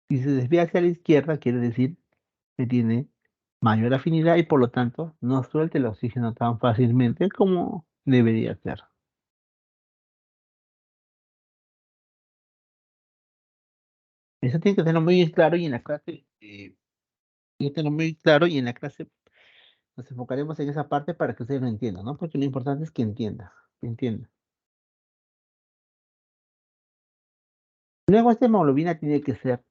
Si se desvía hacia la izquierda, quiere decir que tiene mayor afinidad y por lo tanto no suelta el oxígeno tan fácilmente como debería ser. Eso tiene que tenerlo muy claro y en la clase, tiene que tenerlo muy claro y en la clase nos enfocaremos en esa parte para que ustedes lo entiendan, ¿no? Porque lo importante es que entienda, que entienda. Luego esta hemoglobina tiene que ser,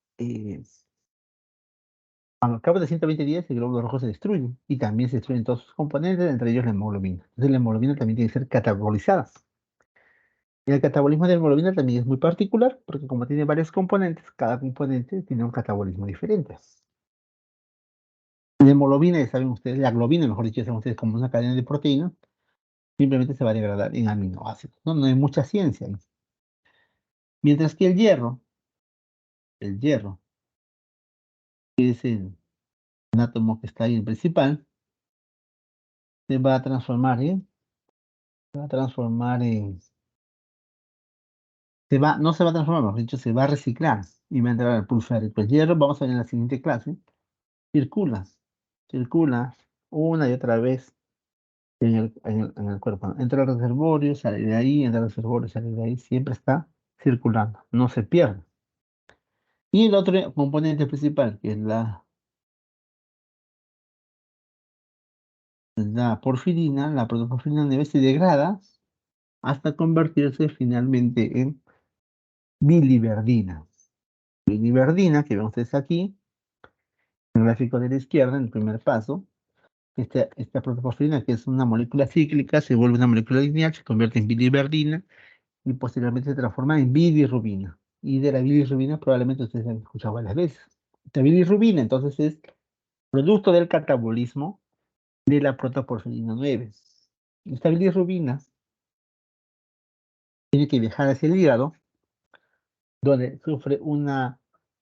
al cabo de 120 días el glóbulo rojo se destruye y también se destruyen todos sus componentes, entre ellos la hemoglobina. Entonces la hemoglobina también tiene que ser catabolizada. Y el catabolismo de la hemoglobina también es muy particular porque como tiene varios componentes, cada componente tiene un catabolismo diferente. La hemoglobina, ya saben ustedes, la globina, mejor dicho, ya saben ustedes, como una cadena de proteínas, simplemente se va a degradar en aminoácidos. No, no hay mucha ciencia ahí. Mientras que el hierro, que es el átomo que está ahí, el principal, se va a transformar se va a transformar en, no se va a transformar, mejor dicho, se va a reciclar y va a entrar al pulsar. El hierro, vamos a ver en la siguiente clase, circula, circula una y otra vez en el cuerpo. Entra al reservorio, sale de ahí, entra al reservorio, sale de ahí, siempre está circulando, no se pierde. Y el otro componente principal, que es la porfirina, la protoporfirina debe se degrada hasta convertirse finalmente en biliverdina. Biliverdina, que ven ustedes aquí, en el gráfico de la izquierda, en el primer paso, esta protoporfirina, que es una molécula cíclica, se vuelve una molécula lineal, se convierte en biliverdina y posteriormente se transforma en bilirrubina. Y de la bilirrubina probablemente ustedes han escuchado varias veces. Esta bilirrubina entonces es producto del catabolismo de la protoporfirina 9. Esta bilirrubina tiene que viajar hacia el hígado, donde sufre una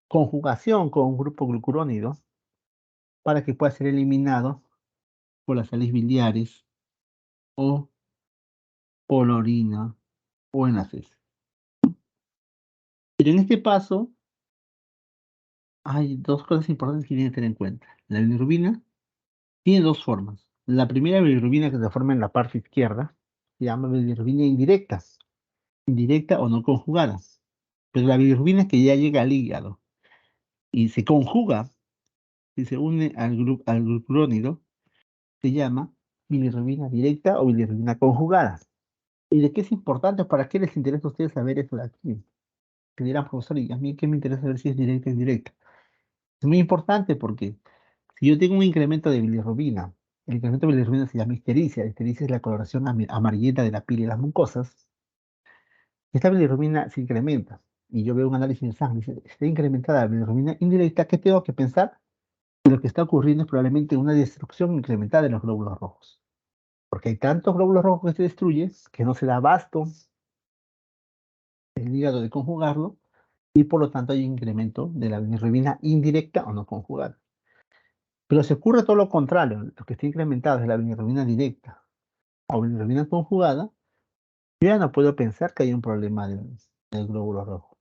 conjugación con un grupo glucurónido para que pueda ser eliminado por las sales biliares o por la orina o en las heces. Pero en este paso hay dos cosas importantes que tienen que tener en cuenta. La bilirrubina tiene dos formas. La primera bilirrubina que se forma en la parte izquierda se llama bilirrubina indirecta, indirecta o no conjugada. Pero la bilirrubina que ya llega al hígado y se conjuga y se une al glucurónido se llama bilirrubina directa o bilirrubina conjugada. ¿Y de qué es importante? ¿Para qué les interesa a ustedes saber eso de aquí? Que dirán, profesor, ¿y a mí qué me interesa saber si es directa o indirecta? Es muy importante porque si yo tengo un incremento de bilirrubina, el incremento de bilirrubina se llama ictericia. La ictericia es la coloración amarillenta de la piel y las mucosas. Esta bilirrubina se incrementa y yo veo un análisis de sangre, dice, está incrementada la bilirrubina indirecta. ¿Qué tengo que pensar? Lo que está ocurriendo es probablemente una destrucción incrementada de los glóbulos rojos, porque hay tantos glóbulos rojos que se destruyen que no se da abasto el hígado de conjugarlo y por lo tanto hay un incremento de la bilirrubina indirecta o no conjugada. Pero si ocurre todo lo contrario, lo que está incrementado es la bilirrubina directa o bilirrubina conjugada, yo ya no puedo pensar que hay un problema del glóbulo rojo.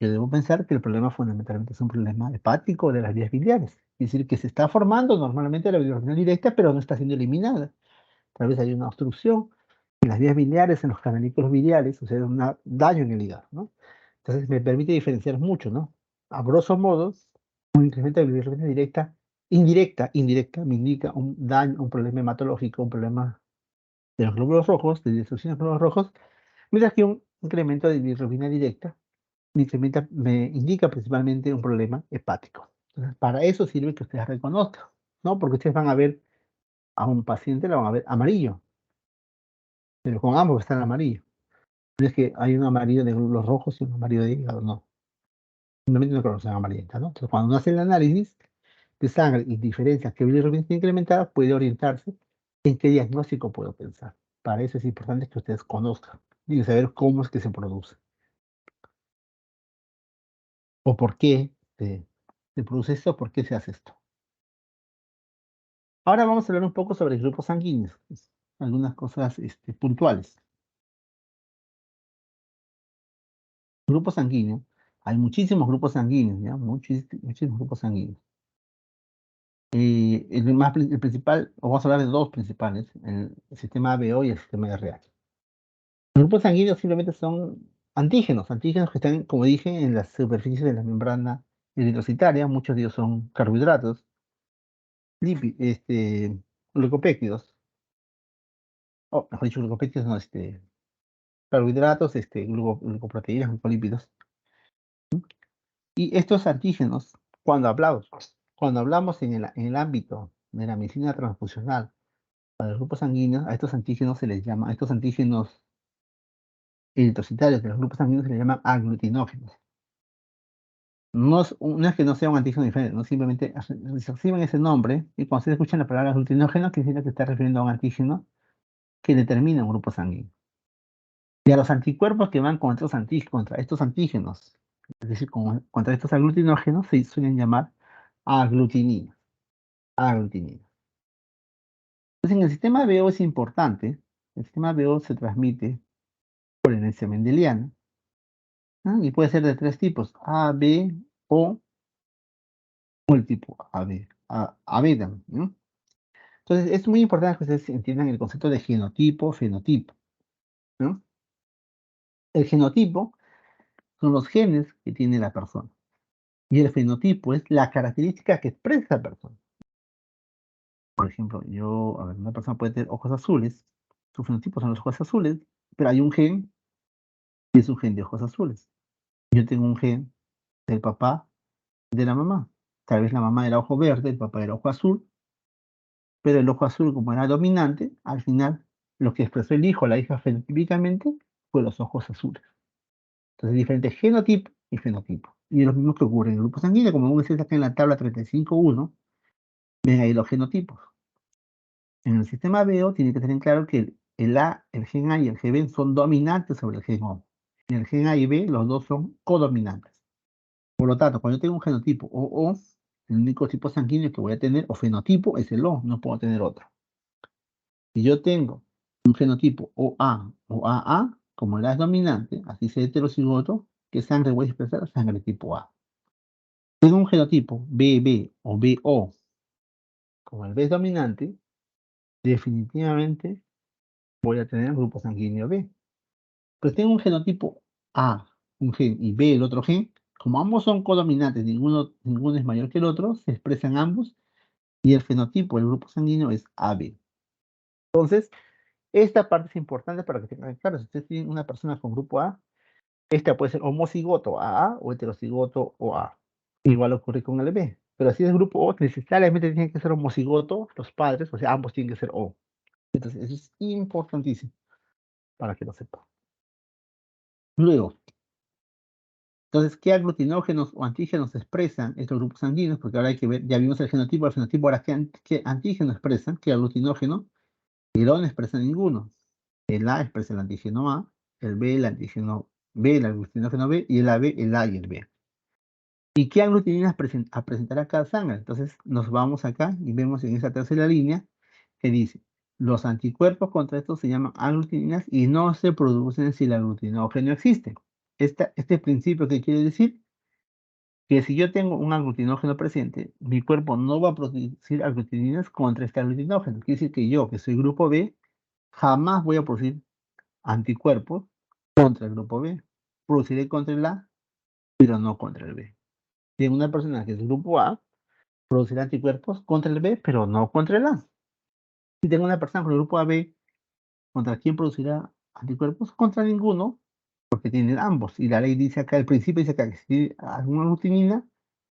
Yo debo pensar que el problema fundamentalmente es un problema hepático de las vías biliares. Es decir, que se está formando normalmente la bilirrubina directa, pero no está siendo eliminada. Tal vez hay una obstrucción en las vías biliares, en los canalículos biliares, o sea, un daño en el hígado, ¿no? Entonces me permite diferenciar mucho, ¿no? A grosso modo, un incremento de bilirrubina directa, indirecta, me indica un daño, un problema hematológico, un problema de los glóbulos rojos, de destrucción de los glóbulos rojos, mientras que un incremento de bilirrubina directa me indica principalmente un problema hepático. Entonces, para eso sirve que ustedes reconozcan, ¿no? Porque ustedes van a ver a un paciente, lo van a ver amarillo, pero con ambos están amarillo. No es que hay un amarillo de glóbulos rojos y un amarillo de hígado, no. Simplemente una coloración amarillenta, ¿no? Entonces, cuando uno hace el análisis de sangre y diferencia que bilirrubina está incrementada, puede orientarse en qué diagnóstico puedo pensar. Para eso es importante que ustedes conozcan y saber cómo es que se produce o por qué se produce esto, por qué se hace esto. Ahora vamos a hablar un poco sobre grupos sanguíneos, pues, algunas cosas puntuales. Grupo sanguíneo, hay muchísimos grupos sanguíneos, ¿ya? Muchísimos grupos sanguíneos. El principal, o vamos a hablar de dos principales, el sistema ABO y el sistema RH. Los grupos sanguíneos simplemente son antígenos que están, como dije, en la superficie de la membrana eritrocitaria. Muchos de ellos son carbohidratos, glucopéptidos, o mejor dicho, glucopéptidos no, carbohidratos, glucoproteínas, glucolípidos. Y estos antígenos, cuando hablamos en el ámbito de la medicina transfusional, para los grupos sanguíneos, a estos antígenos se les llama, a estos antígenos eritrocitarios de los grupos sanguíneos se les llaman aglutinógenos. No es que no sea un antígeno diferente, no simplemente reciben ese nombre y cuando se escuchan la palabra aglutinógeno, quiere decir que está refiriendo a un antígeno que determina un grupo sanguíneo. Y a los anticuerpos que van contra estos antígenos, es decir, contra estos aglutinógenos, se suelen llamar aglutininas. Aglutininas. Entonces, en el sistema BO es importante, el sistema BO se transmite por herencia mendeliana, ¿no? Y puede ser de tres tipos, A, B o el tipo AB, AB también, ¿no? Entonces, es muy importante que ustedes entiendan el concepto de genotipo, fenotipo, ¿no? El genotipo son los genes que tiene la persona y el fenotipo es la característica que expresa la persona. Por ejemplo, a ver, una persona puede tener ojos azules, su fenotipo son los ojos azules, pero hay un gen y es un gen de ojos azules. Yo tengo un gen del papá, de la mamá. Tal vez la mamá era ojo verde, el papá era ojo azul, pero el ojo azul, como era dominante, al final lo que expresó el hijo o la hija fenotípicamente fue los ojos azules. Entonces, diferentes genotipo y fenotipo. Y es lo mismo que ocurre en el grupo sanguíneo, como ustedes acá en la tabla 35.1, ven ahí los genotipos. En el sistema BO tiene que tener claro que el gen A y el gen B son dominantes sobre el gen O. En el gen A y B, los dos son codominantes. Por lo tanto, cuando yo tengo un genotipo O, el único tipo sanguíneo que voy a tener, o fenotipo, es el O, no puedo tener otro. Si yo tengo un genotipo OA o AA, como el A es dominante, así sea heterocigoto, ¿qué sangre voy a expresar? Sangre tipo A. Tengo un genotipo BB o BO, como el B es dominante, definitivamente voy a tener grupo sanguíneo B. Pero tengo un genotipo A, un gen, y B, el otro gen, como ambos son codominantes, ninguno es mayor que el otro, se expresan ambos, y el fenotipo del grupo sanguíneo es AB. Entonces, esta parte es importante para que tengan claro, si ustedes tienen una persona con grupo A, esta puede ser homocigoto AA o heterocigoto OA. Igual ocurre con el B. Pero si es grupo O, necesariamente tienen que ser homocigoto los padres, o sea, ambos tienen que ser O. Entonces, eso es importantísimo para que lo sepan. Luego, entonces, ¿qué aglutinógenos o antígenos expresan estos grupos sanguíneos? Porque ahora hay que ver, ya vimos el fenotipo, ahora ¿qué antígeno expresan? ¿Qué aglutinógeno? El O no expresa ninguno. El A expresa el antígeno A, el B el antígeno B, el aglutinógeno B, y el AB el A y el B. ¿Y qué aglutininas presentará cada sangre? Entonces nos vamos acá y vemos en esa tercera línea que dice, los anticuerpos contra estos se llaman aglutininas y no se producen si el aglutinógeno existe. Este principio, ¿qué quiere decir? Que si yo tengo un aglutinógeno presente, mi cuerpo no va a producir aglutininas contra este aglutinógeno. Quiere decir que yo, que soy grupo B, jamás voy a producir anticuerpos contra el grupo B. Produciré contra el A, pero no contra el B. Si en una persona que es grupo A, producirá anticuerpos contra el B, pero no contra el A. Si tengo una persona con el grupo AB, ¿contra quién producirá anticuerpos? Contra ninguno, porque tienen ambos. Y la ley dice acá, el principio dice acá, que si alguna aglutinina,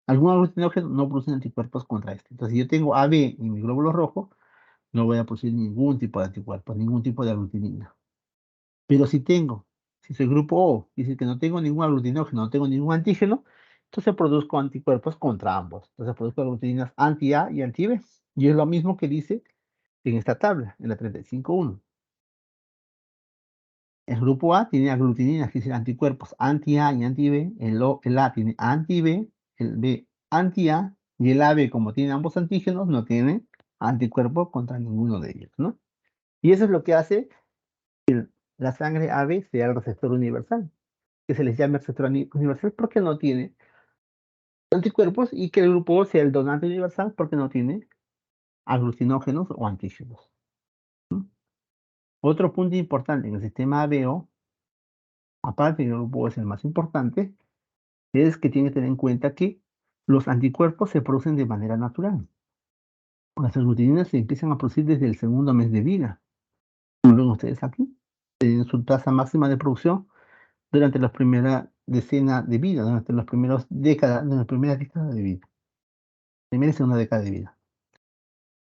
algún aglutinógeno no produce anticuerpos contra este. Entonces, si yo tengo AB en mi glóbulo rojo, no voy a producir ningún tipo de anticuerpos, ningún tipo de aglutinina. Pero si soy grupo O, y si que no tengo ningún aglutinógeno, no tengo ningún antígeno, entonces produzco anticuerpos contra ambos. Entonces produzco aglutininas anti-A y anti-B. Y es lo mismo que dice en esta tabla, en la 35.1. El grupo A tiene aglutininas, que dicen anticuerpos anti-A y anti-B. El A tiene anti-B, el B anti-A, y el AB, como tiene ambos antígenos, no tiene anticuerpos contra ninguno de ellos, ¿no? Y eso es lo que hace la sangre AB sea el receptor universal, que se les llama receptor universal porque no tiene anticuerpos, y que el grupo O sea el donante universal porque no tiene aglutinógenos o antígenos. Otro punto importante en el sistema ABO, aparte del grupo O es el más importante, es que tiene que tener en cuenta que los anticuerpos se producen de manera natural. Las aglutininas se empiezan a producir desde el segundo mes de vida. Como ven ustedes aquí, en su tasa máxima de producción durante la primera decena de vida, durante las primeras décadas, de vida, primera y segunda década de vida.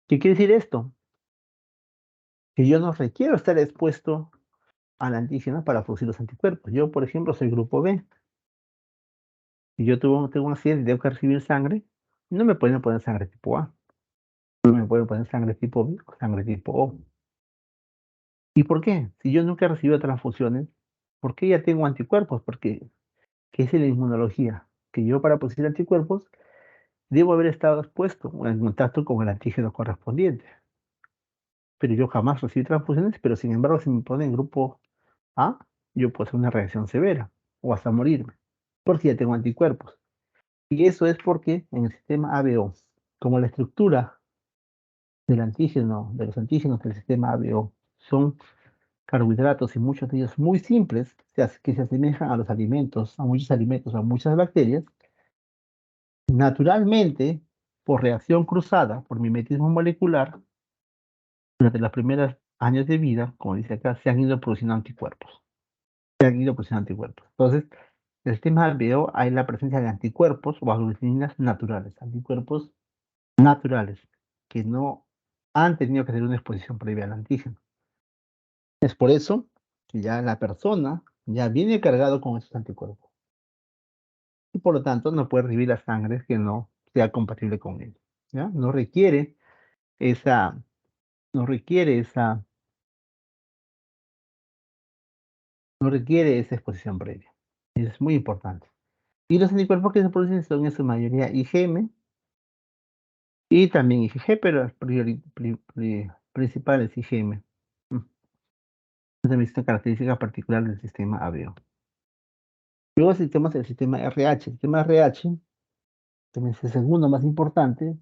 ¿Qué quiere decir esto? Que yo no requiero estar expuesto al antígeno para producir los anticuerpos. Yo, por ejemplo, soy grupo B. Si yo tengo un accidente y tengo que recibir sangre, no me pueden poner sangre tipo A. No me pueden poner sangre tipo B o sangre tipo O. ¿Y por qué? Si yo nunca he recibido transfusiones, ¿por qué ya tengo anticuerpos? Porque, ¿qué es la inmunología? Que yo para producir anticuerpos debo haber estado expuesto o en contacto con el antígeno correspondiente. Pero yo jamás recibí transfusiones, pero sin embargo, si me ponen grupo A, yo puedo hacer una reacción severa o hasta morirme, porque ya tengo anticuerpos. Y eso es porque en el sistema ABO, como la estructura del antígeno, de los antígenos del sistema ABO son carbohidratos y muchos de ellos muy simples, que se asemejan a los alimentos, a muchos alimentos, a muchas bacterias, naturalmente, por reacción cruzada, por mimetismo molecular, durante los primeros años de vida, como dice acá, se han ido produciendo anticuerpos. Se han ido produciendo anticuerpos. Entonces, en el sistema alveolo hay la presencia de anticuerpos o aglutininas naturales, anticuerpos naturales, que no han tenido que tener una exposición previa al antígeno. Es por eso que ya la persona ya viene cargado con esos anticuerpos. Y por lo tanto no puede recibir la sangre que no sea compatible con él. ¿Ya? Esa, no requiere esa, no requiere esa exposición previa. Es muy importante. Y los anticuerpos que se producen son en su mayoría IgM y también IgG, pero el principal es IgM. Mm. También es una característica particular del sistema ABO. Luego tenemos el sistema RH. El sistema RH, que es el segundo más importante. El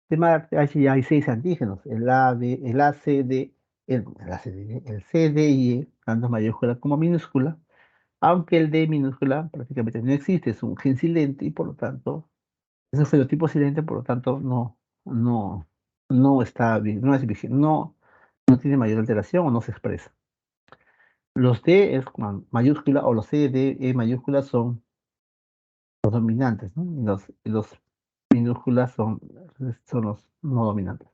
sistema RH ya hay 6 antígenos, el A, B, el A, C, D, el A, C, D, el C, D y E, tanto mayúscula como minúscula, aunque el D minúscula prácticamente no existe, es un gen silente y por lo tanto, es un fenotipo silente, por lo tanto no, no está, no es vigente, no tiene mayor alteración o no se expresa. Los D es con mayúscula o los C, D, E mayúscula son los dominantes, ¿no? Y los minúsculas son los no dominantes.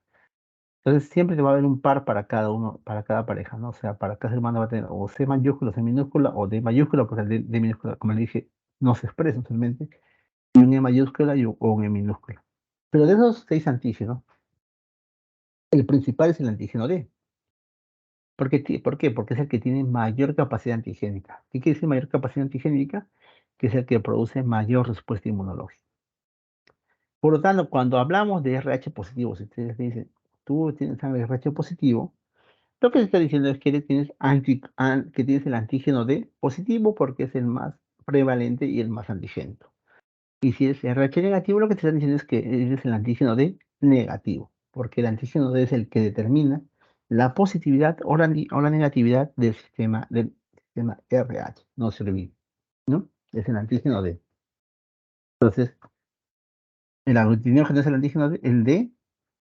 Entonces siempre te va a haber un par para cada uno, para cada pareja, ¿no? O sea, para cada hermano va a tener o C mayúscula, C minúscula, o D mayúscula, porque el D minúscula, como le dije, no se expresa usualmente, y un E mayúscula o un E minúscula. Pero de esos 6 antígenos, el principal es el antígeno D. ¿Por qué? Porque es el que tiene mayor capacidad antigénica. ¿Qué quiere decir mayor capacidad antigénica? Que es el que produce mayor respuesta inmunológica. Por lo tanto, cuando hablamos de RH positivo, si ustedes dicen, tú tienes sangre RH positivo, lo que se está diciendo es que que tienes el antígeno D positivo porque es el más prevalente y el más antigénico. Y si es RH negativo, lo que te están diciendo es que eres el antígeno D negativo, porque el antígeno D es el que determina la positividad o la negatividad del sistema RH, no servir, ¿no? Es el antígeno D. Entonces, el aglutinógeno es el antígeno D, el D,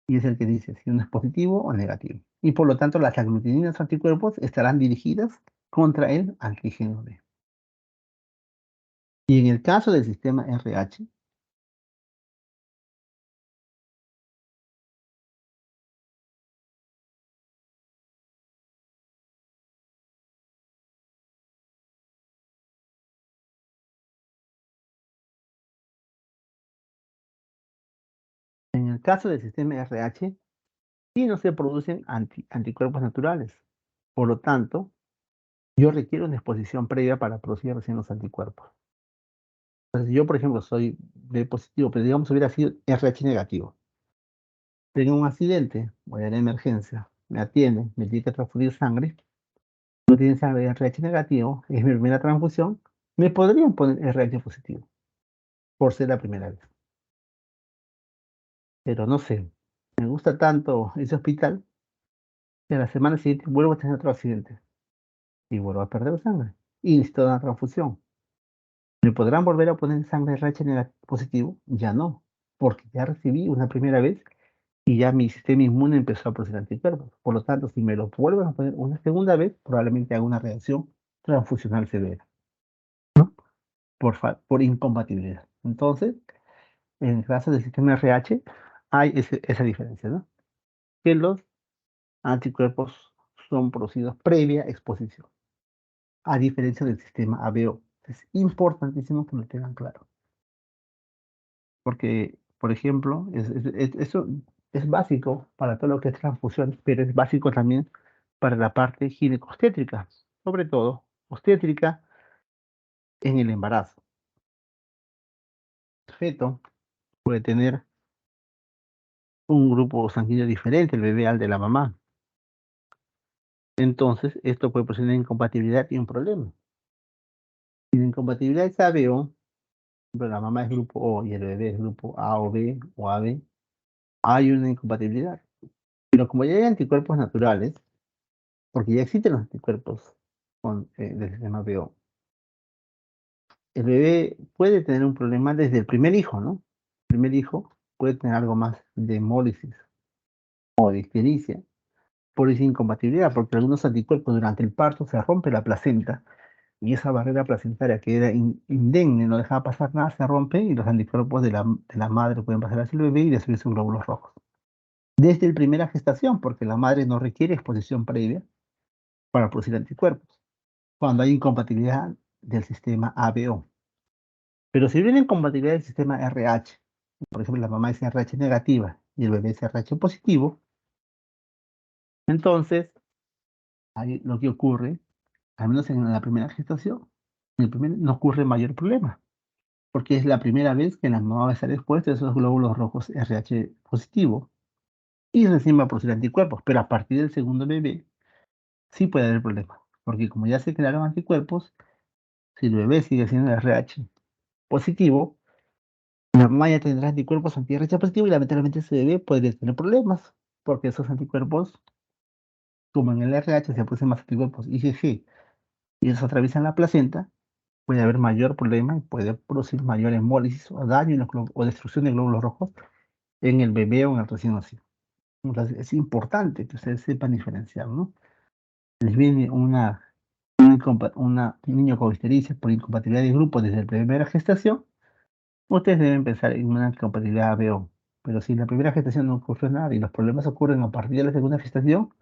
y es el que dice si uno es positivo o negativo. Y por lo tanto, las aglutininas anticuerpos estarán dirigidas contra el antígeno D. Y en el caso del sistema RH, en el caso del sistema RH, sí no se producen anticuerpos naturales. Por lo tanto, yo requiero una exposición previa para producir recién los anticuerpos. Entonces, yo, por ejemplo, soy B positivo, pero digamos hubiera sido RH negativo. Tengo un accidente, voy a la emergencia, me atienden, me tienen que transfundir sangre, no tienen sangre RH negativo, es mi primera transfusión, me podrían poner RH positivo, por ser la primera vez. Pero no sé, me gusta tanto ese hospital que a la semana siguiente vuelvo a tener otro accidente y vuelvo a perder sangre. Y necesito una transfusión. ¿Me podrán volver a poner sangre RH positivo? Ya no, porque ya recibí una primera vez y ya mi sistema inmune empezó a producir anticuerpos. Por lo tanto, si me lo vuelven a poner una segunda vez, probablemente haga una reacción transfusional severa, ¿no? Por incompatibilidad. Entonces, en el caso del sistema RH, hay esa diferencia, ¿no? Que los anticuerpos son producidos previa exposición, a diferencia del sistema ABO. Es importantísimo que lo tengan claro. Porque, por ejemplo, eso es básico para todo lo que es transfusión, pero es básico también para la parte ginecostétrica, sobre todo obstétrica en el embarazo. El feto puede tener un grupo sanguíneo diferente, el bebé al de la mamá. Entonces, esto puede producir una incompatibilidad y un problema. Si la incompatibilidad es ABO, pero la mamá es grupo O y el bebé es grupo A o B o AB, hay una incompatibilidad. Pero como ya hay anticuerpos naturales, porque ya existen los anticuerpos del sistema BO. El bebé puede tener un problema desde el primer hijo, ¿no? El primer hijo puede tener algo más de hemólisis o de ictericia por esa incompatibilidad, porque algunos anticuerpos durante el parto se rompe la placenta y esa barrera placentaria que era indemne, no dejaba pasar nada, se rompe y los anticuerpos de la madre pueden pasar hacia el bebé y destruirse en glóbulos rojos. Desde la primera gestación, porque la madre no requiere exposición previa para producir anticuerpos, cuando hay incompatibilidad del sistema ABO. Pero si viene incompatibilidad del sistema RH, por ejemplo, la mamá es RH negativa y el bebé es RH positivo, entonces ahí lo que ocurre, al menos en la primera gestación, no ocurre mayor problema, porque es la primera vez que la mamá va a estar expuesta a esos glóbulos rojos RH positivo y recién va a producir anticuerpos, pero a partir del segundo bebé sí puede haber problemas, porque como ya se crearon anticuerpos, Si el bebé sigue siendo RH positivo, la mamá ya tendrá anticuerpos anti-RH positivo y lamentablemente ese bebé podría tener problemas, porque esos anticuerpos, como en el RH, se producen más anticuerpos IgG y esos atraviesan la placenta, puede haber mayor problema y puede producir mayor hemólisis o daño o destrucción de glóbulos rojos en el bebé o en el recién nacido. Entonces, es importante que ustedes sepan diferenciar, ¿no? Les viene un niño con ictericia por incompatibilidad de grupo desde la primera gestación, ustedes deben pensar en una incompatibilidad ABO. Pero si en la primera gestación no ocurrió nada y los problemas ocurren a partir de la segunda gestación,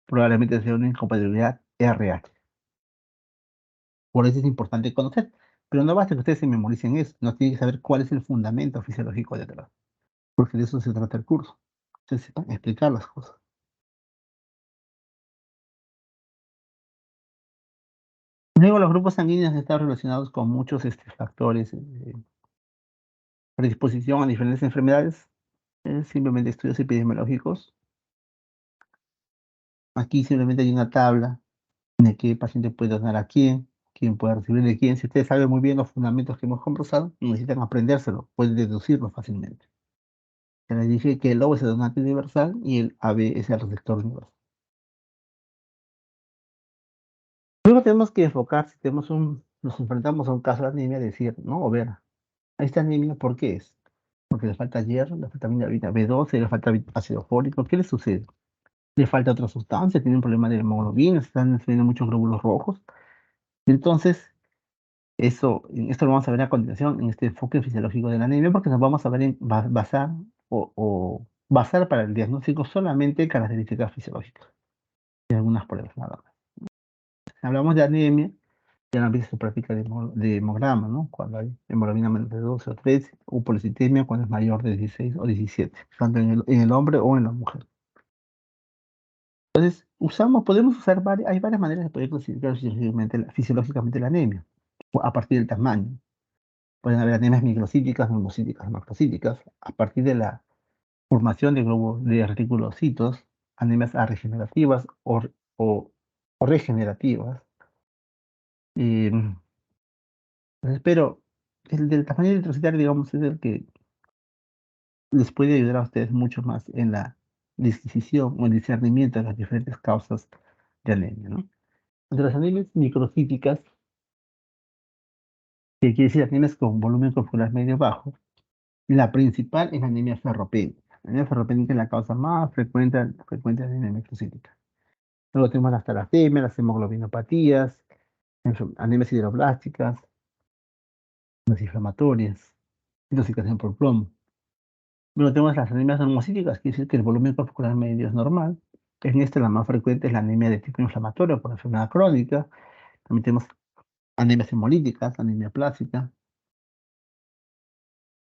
probablemente sea una incompatibilidad RH. Por eso es importante conocer. Pero no basta que ustedes se memoricen eso, no tienen que saber cuál es el fundamento fisiológico detrás, porque de eso se trata el curso. Ustedes sepan explicar las cosas. Luego, los grupos sanguíneos están relacionados con muchos factores, predisposición a diferentes enfermedades, simplemente estudios epidemiológicos. Aquí simplemente hay una tabla de qué paciente puede donar a quién puede recibir de quién. Si ustedes saben muy bien los fundamentos que hemos conversado, no necesitan aprendérselo, pueden deducirlo fácilmente. Ya les dije que el O es el donante universal y el AB es el receptor universal. Luego tenemos que enfocar, si nos enfrentamos a un caso de anemia, decir, no, o ver, ahí está anemia, ¿por qué es? Porque le falta hierro, le falta vitamina B12, le falta ácido fólico, ¿qué le sucede? Le falta otra sustancia, tiene un problema de hemoglobina, están saliendo muchos glóbulos rojos. Entonces, esto lo vamos a ver a continuación en este enfoque fisiológico de la anemia, porque nos vamos a ver basar o basar para el diagnóstico solamente características fisiológicas y algunas pruebas nada más. Hablamos de anemia, ya la se practica de hemograma, ¿no? Cuando hay hemoglobina menos de 12 o 13, o policitemia cuando es mayor de 16 o 17, tanto en el hombre o en la mujer. Entonces, podemos usar hay varias maneras de poder clasificar fisiológicamente la anemia, a partir del tamaño. Pueden haber anemias microcíticas, normocíticas, macrocíticas, a partir de la formación de globos de reticulocitos, anemias regenerativas o, o regenerativas. Entonces, pero el del tamaño eritrocitario, digamos, es el que les puede ayudar a ustedes mucho más en la disquisición o el discernimiento de las diferentes causas de anemia, ¿no? Entre las anemias microcíticas, que quiere decir anemias con volumen corporal medio bajo, la principal es la anemia ferropénica. La anemia ferropénica es la causa más frecuente de anemia microcítica. Luego tenemos las talasemias, las hemoglobinopatías, anemias sideroblásticas, las inflamatorias, intoxicación por plomo. Luego tenemos las anemias normocíticas, quiere decir que el volumen corporal medio es normal. En esta la más frecuente es la anemia de tipo inflamatorio por enfermedad crónica. También tenemos anemias hemolíticas, anemia plástica,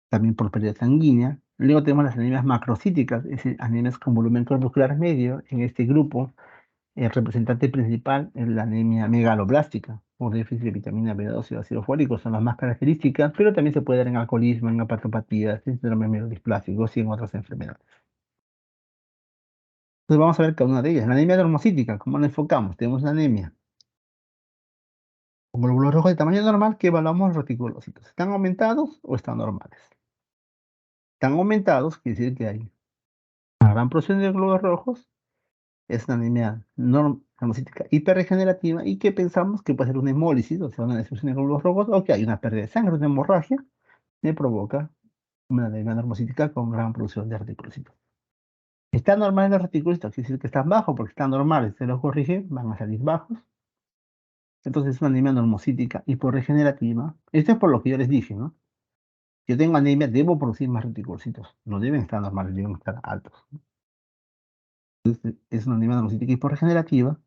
también por pérdida sanguínea. Luego tenemos las anemias macrocíticas, es decir, anemias con volumen corporal medio. En este grupo, el representante principal es la anemia megaloblástica, por déficit de vitamina B12 y ácido fólico, son las más características, pero también se puede dar en alcoholismo, en hepatopatías, en síndrome mielodisplásicos y en otras enfermedades. Entonces vamos a ver cada una de ellas. La anemia normocítica, ¿cómo la enfocamos? Tenemos una anemia con glóbulos rojos de tamaño normal que evaluamos los reticulocitos. ¿Están aumentados o están normales? Están aumentados, quiere decir que hay una gran porción de glóbulos rojos, es una anemia normocítica hiperregenerativa y que pensamos que puede ser una hemólisis, o sea, una destrucción de glóbulos rojos, o que hay una pérdida de sangre, una hemorragia, que provoca una anemia normocítica con gran producción de reticulocitos. Están normales los reticulocitos, quiere decir que están bajos, porque están normales, se los corrige, van a salir bajos. Entonces es una anemia normocítica hiporregenerativa. Esto es por lo que yo les dije, ¿no? Yo tengo anemia, debo producir más reticulocitos. No deben estar normales, deben estar altos. Entonces es una anemia normocítica hiporregenerativa.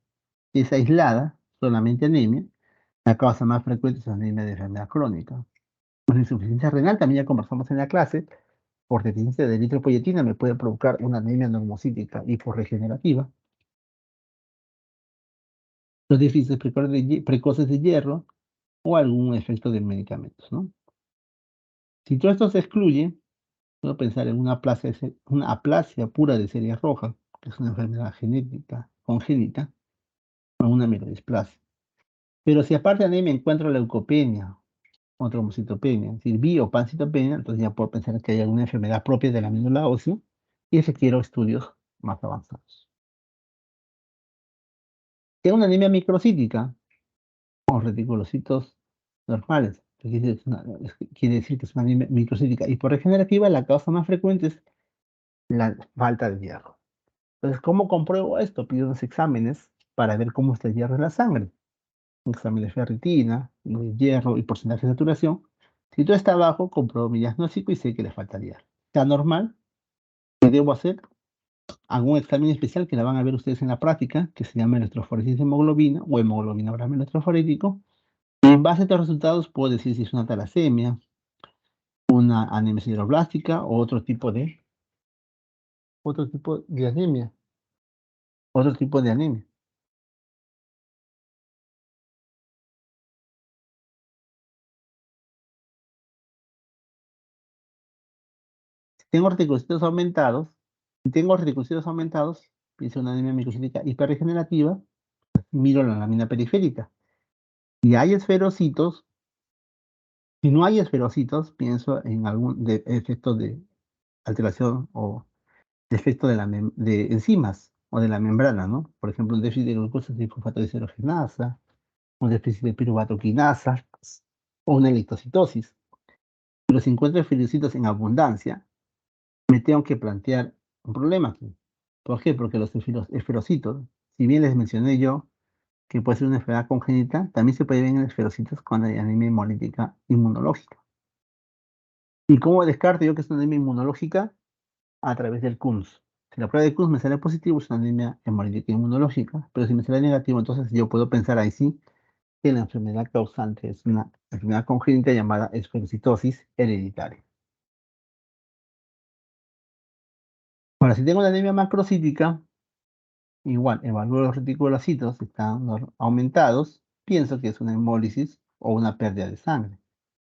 Es aislada, solamente anemia. La causa más frecuente es la anemia de enfermedad crónica. Con insuficiencia renal, también ya conversamos en la clase, por deficiencia de eritropoyetina me puede provocar una anemia normocítica hiporregenerativa. Los déficits precoces de hierro o algún efecto de medicamentos, ¿no? Si todo esto se excluye, puedo pensar en una aplasia pura de serie roja, que es una enfermedad genética congénita, o una mielodisplasia. Pero si aparte de anemia encuentro leucopenia o trombocitopenia, es decir, bi o pancitopenia, entonces ya puedo pensar que hay alguna enfermedad propia de la médula ósea y requiero estudios más avanzados. Tengo una anemia microcítica con reticulocitos normales. Quiere decir que es una anemia microcítica. Y por regenerativa, la causa más frecuente es la falta de hierro. Entonces, ¿cómo compruebo esto? Pido unos exámenes para ver cómo está el hierro en la sangre. Un examen de ferritina, de hierro y porcentaje de saturación. Si todo está bajo, compruebo mi diagnóstico y sé que le falta hierro. Está normal, ¿qué debo hacer? Hago un examen especial que la van a ver ustedes en la práctica, que se llama electroforesis de hemoglobina o hemoglobinograma electroforético. Y en base a estos resultados puedo decir si es una talasemia, una anemia sideroblástica o otro tipo de anemia. Otro tipo de anemia. Si tengo reticulocitos aumentados, si tengo reticulocitos aumentados, pienso en una anemia microcítica hiperregenerativa, miro la lámina periférica. Si hay esferocitos, si no hay esferocitos, pienso en algún efecto de alteración o defecto de enzimas o de la membrana, ¿no? Por ejemplo, un déficit de glucosa deshidrogenasa, un déficit de piruvato quinasa o una lictocitosis. Pero si encuentro esferocitos en abundancia, me tengo que plantear un problema aquí. ¿Por qué? Porque los esferocitos, si bien les mencioné yo que puede ser una enfermedad congénita, también se puede ver en esferocitos cuando hay anemia hemolítica inmunológica. ¿Y cómo descarto yo que es una anemia inmunológica? A través del CUMS. Si la prueba de CUMS me sale positivo, es una anemia hemolítica inmunológica, pero si me sale negativo, entonces yo puedo pensar ahí sí que la enfermedad causante es una enfermedad congénita llamada esferocitosis hereditaria. Ahora, si tengo una anemia macrocítica, igual, evalúo los reticulocitos, si están aumentados, pienso que es una hemólisis o una pérdida de sangre.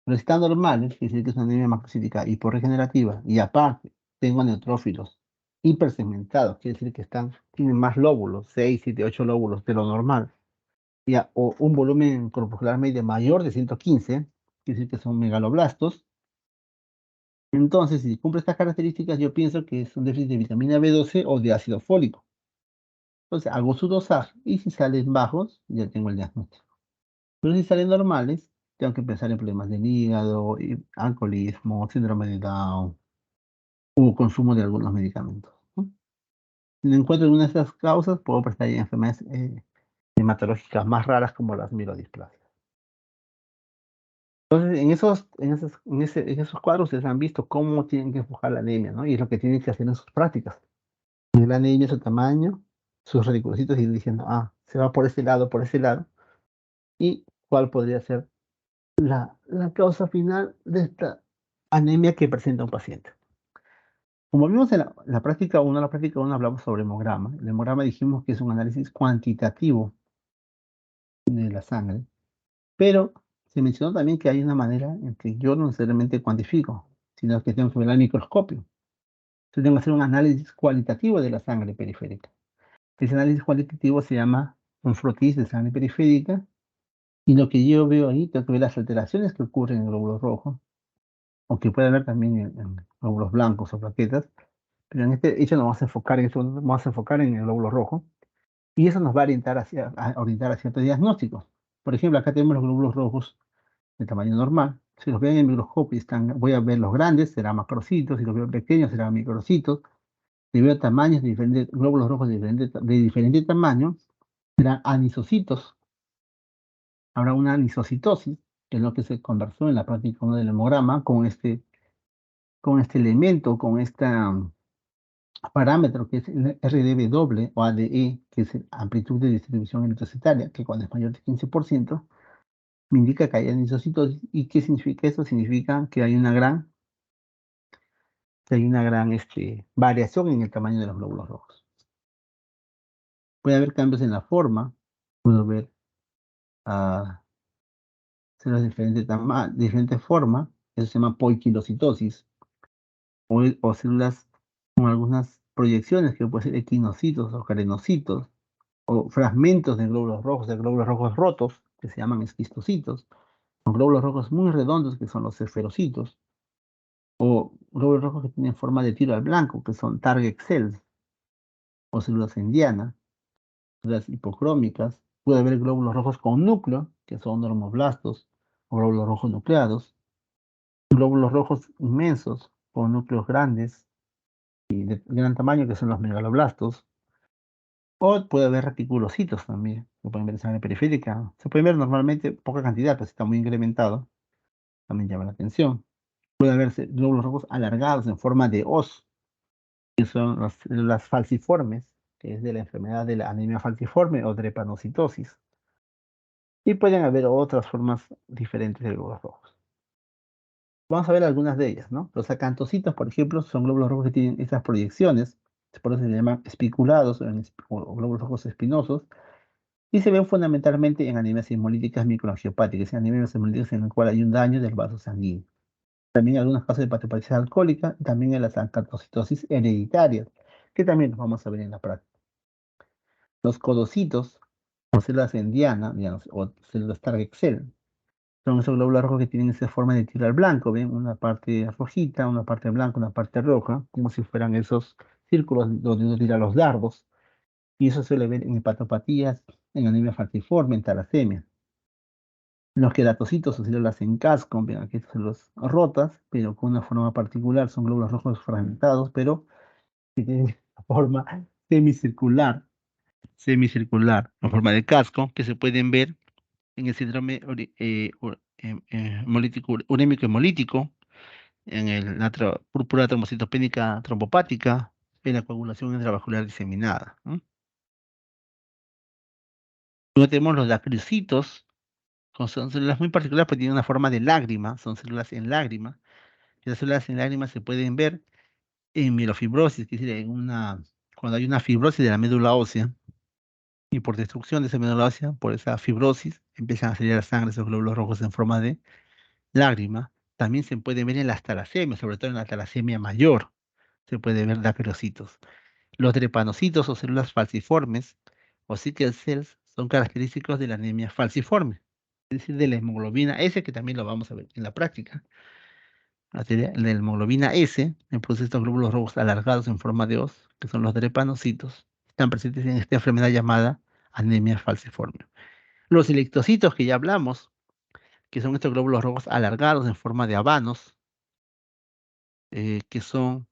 Pero si están normales, quiere decir que es una anemia macrocítica hiporregenerativa, y aparte tengo neutrófilos hipersegmentados, quiere decir que tienen más lóbulos, 6, 7, 8 lóbulos de lo normal, ya, o un volumen corpuscular medio mayor de 115, quiere decir que son megaloblastos. Entonces, si cumple estas características, yo pienso que es un déficit de vitamina B12 o de ácido fólico. Entonces, hago su dosaje y si salen bajos, ya tengo el diagnóstico. Pero si salen normales, tengo que pensar en problemas del hígado, y alcoholismo, síndrome de Down o consumo de algunos medicamentos, ¿no? Si no encuentro alguna de estas causas, puedo prestar ya enfermedades hematológicas más raras como las mielodisplasias. Entonces, en esos cuadros ustedes han visto cómo tienen que enfocar la anemia, ¿no? Y es lo que tienen que hacer en sus prácticas. Medir la anemia, su tamaño, sus reticulocitos y ir diciendo, se va por ese lado, y cuál podría ser la causa final de esta anemia que presenta un paciente. Como vimos en la práctica 1 hablamos sobre hemograma. El hemograma dijimos que es un análisis cuantitativo de la sangre, pero se mencionó también que hay una manera en que yo no necesariamente cuantifico, sino que tengo que ver al microscopio. Entonces tengo que hacer un análisis cualitativo de la sangre periférica. Ese análisis cualitativo se llama un frotis de sangre periférica, y lo que yo veo ahí, tengo que ver las alteraciones que ocurren en el glóbulo rojo, o que puede haber también en glóbulos blancos o plaquetas, pero en este hecho nos vamos a enfocar en eso, nos vamos a enfocar en el glóbulo rojo, y eso nos va a orientar a ciertos diagnósticos. Por ejemplo, acá tenemos los glóbulos rojos de tamaño normal. Si los ven en el microscopio, voy a ver los grandes, serán macrocitos; si los veo pequeños, serán microcitos; si veo tamaños de diferentes, glóbulos rojos de diferente tamaño, serán anisocitos. Habrá una anisocitosis, que es lo que se conversó en la práctica 1 del hemograma, con este elemento, con este parámetro que es el RDB doble o ADE, que es amplitud de distribución eritrocitaria, que cuando es mayor de 15%, me indica que hay anisocitosis. ¿Y qué significa eso? Significa que hay una gran variación en el tamaño de los glóbulos rojos. Puede haber cambios en la forma, puedo ver ah, células de diferentes formas, eso se llama poiquilocitosis, o células con algunas proyecciones que pueden ser equinocitos o carenocitos, o fragmentos de glóbulos rojos rotos. que se llaman esquistocitos, con glóbulos rojos muy redondos, que son los esferocitos, o glóbulos rojos que tienen forma de tiro al blanco, que son target cells, o células indianas, células hipocrómicas. Puede haber glóbulos rojos con núcleo, que son normoblastos, o glóbulos rojos nucleados, glóbulos rojos inmensos, con núcleos grandes y de gran tamaño, que son los megaloblastos. O puede haber reticulocitos también, que pueden ver en sangre periférica. Se pueden ver normalmente poca cantidad, pero si está muy incrementado, también llama la atención. Puede haberse glóbulos rojos alargados en forma de hoz, que son las falciformes, que es de la enfermedad de la anemia falciforme o drepanocitosis. Y pueden haber otras formas diferentes de glóbulos rojos. Vamos a ver algunas de ellas, ¿no? Los acantocitos, por ejemplo, son glóbulos rojos que tienen estas proyecciones, por eso se llaman espiculados o glóbulos rojos espinosos, y se ven fundamentalmente en anemias hemolíticas microangiopáticas, en anemias hemolíticas en las cuales hay un daño del vaso sanguíneo. También en algunos casos de hepatopatía alcohólica, y también en las acantocitosis hereditarias, que también los vamos a ver en la práctica. Los codocitos, o células en diana, digamos, o células target cell, son esos glóbulos rojos que tienen esa forma de tiro al blanco, ¿ven? Una parte rojita, una parte blanca, una parte roja, como si fueran esos círculos donde uno tira los dardos. Y eso se suele ver en hepatopatías, en anemia falciforme, en talasemia. Los queratocitos o células en casco, ven aquí estas células rotas, pero con una forma particular, son glóbulos rojos fragmentados, pero que tienen forma semicircular, semicircular, en forma de casco, que se pueden ver en el síndrome urémico hemolítico, en la púrpura trombocitopénica trombopática, en la coagulación intravascular diseminada, ¿no? Luego tenemos los dacricitos, son células muy particulares porque tienen una forma de lágrima, son células en lágrima. Las células en lágrima se pueden ver en mielofibrosis, que es decir, cuando hay una fibrosis de la médula ósea, y por destrucción de esa médula ósea, por esa fibrosis, empiezan a salir a la sangre esos glóbulos rojos en forma de lágrima. También se puede ver en las talasemias, sobre todo en la talasemia mayor, se puede ver dacrocitos. Los drepanocitos o células falciformes, o sickle cells, son característicos de la anemia falciforme, es decir, de la hemoglobina S, que también lo vamos a ver en la práctica. La hemoglobina S produce estos glóbulos rojos alargados en forma de hoz, que son los drepanocitos, están presentes en esta enfermedad llamada anemia falciforme. Los electrocitos que ya hablamos, que son estos glóbulos rojos alargados en forma de habanos, que son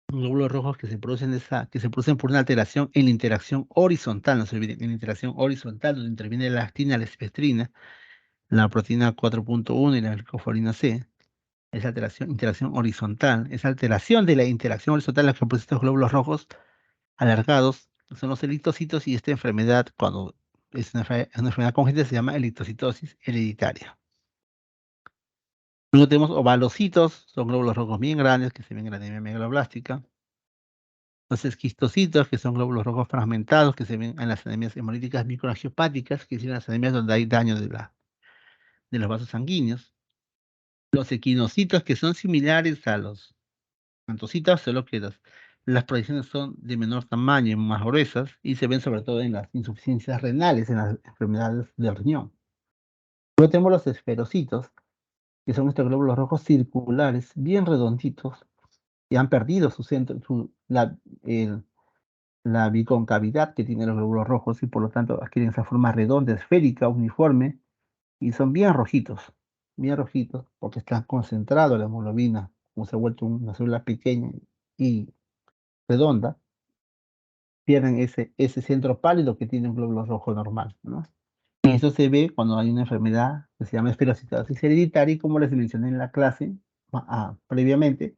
glóbulos rojos que se producen, que se producen por una alteración en la interacción horizontal, no se olviden, en la interacción horizontal, donde interviene la actina, la espectrina, la proteína 4.1 y la glicoforina C. Esa interacción horizontal, esa alteración de la interacción horizontal, la que produce estos glóbulos rojos alargados, son los elictocitos, y esta enfermedad, cuando es una enfermedad congénita, se llama elictocitosis hereditaria. Luego tenemos ovalocitos, son glóbulos rojos bien grandes que se ven en la anemia megaloblástica. Los esquistocitos, que son glóbulos rojos fragmentados, que se ven en las anemias hemolíticas microangiopáticas, que son las anemias donde hay daño de los vasos sanguíneos. Los equinocitos, que son similares a los antocitos, solo que las proyecciones son de menor tamaño, más gruesas, y se ven sobre todo en las insuficiencias renales, en las enfermedades del riñón. Luego tenemos los esferocitos, que son estos glóbulos rojos circulares, bien redonditos, que han perdido su centro, la biconcavidad que tienen los glóbulos rojos, y por lo tanto adquieren esa forma redonda, esférica, uniforme, y son bien rojitos, porque están concentrados la hemoglobina, como se ha vuelto una célula pequeña y redonda, pierden ese centro pálido que tiene un glóbulo rojo normal, ¿no? Y eso se ve cuando hay una enfermedad que se llama esferocitosis hereditaria, y como les mencioné en la clase previamente,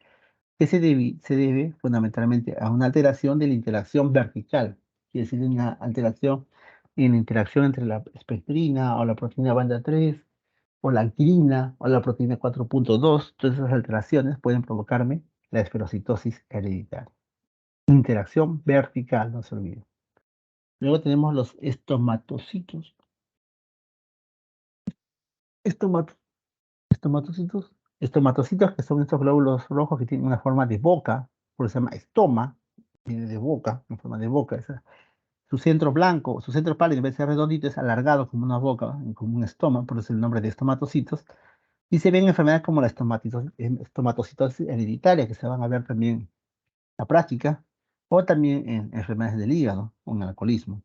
que se debe fundamentalmente a una alteración de la interacción vertical, quiere decir una alteración en la interacción entre la espectrina o la proteína banda 3 o la alquilina o la proteína 4.2. Todas esas alteraciones pueden provocarme la esferocitosis hereditaria. Interacción vertical, no se olvide. Luego tenemos los estomatocitos. Estomato- estomatocitos, que son estos glóbulos rojos que tienen una forma de boca, por eso se llama estoma, viene de boca, en forma de boca. su centro blanco, su centro pálido, en vez de ser redondito, es alargado como una boca, como un estómago, por eso el nombre de estomatocitos. Y se ven enfermedades como la estomatocitosis hereditaria, que se van a ver también en la práctica, o también en enfermedades del hígado o en el alcoholismo.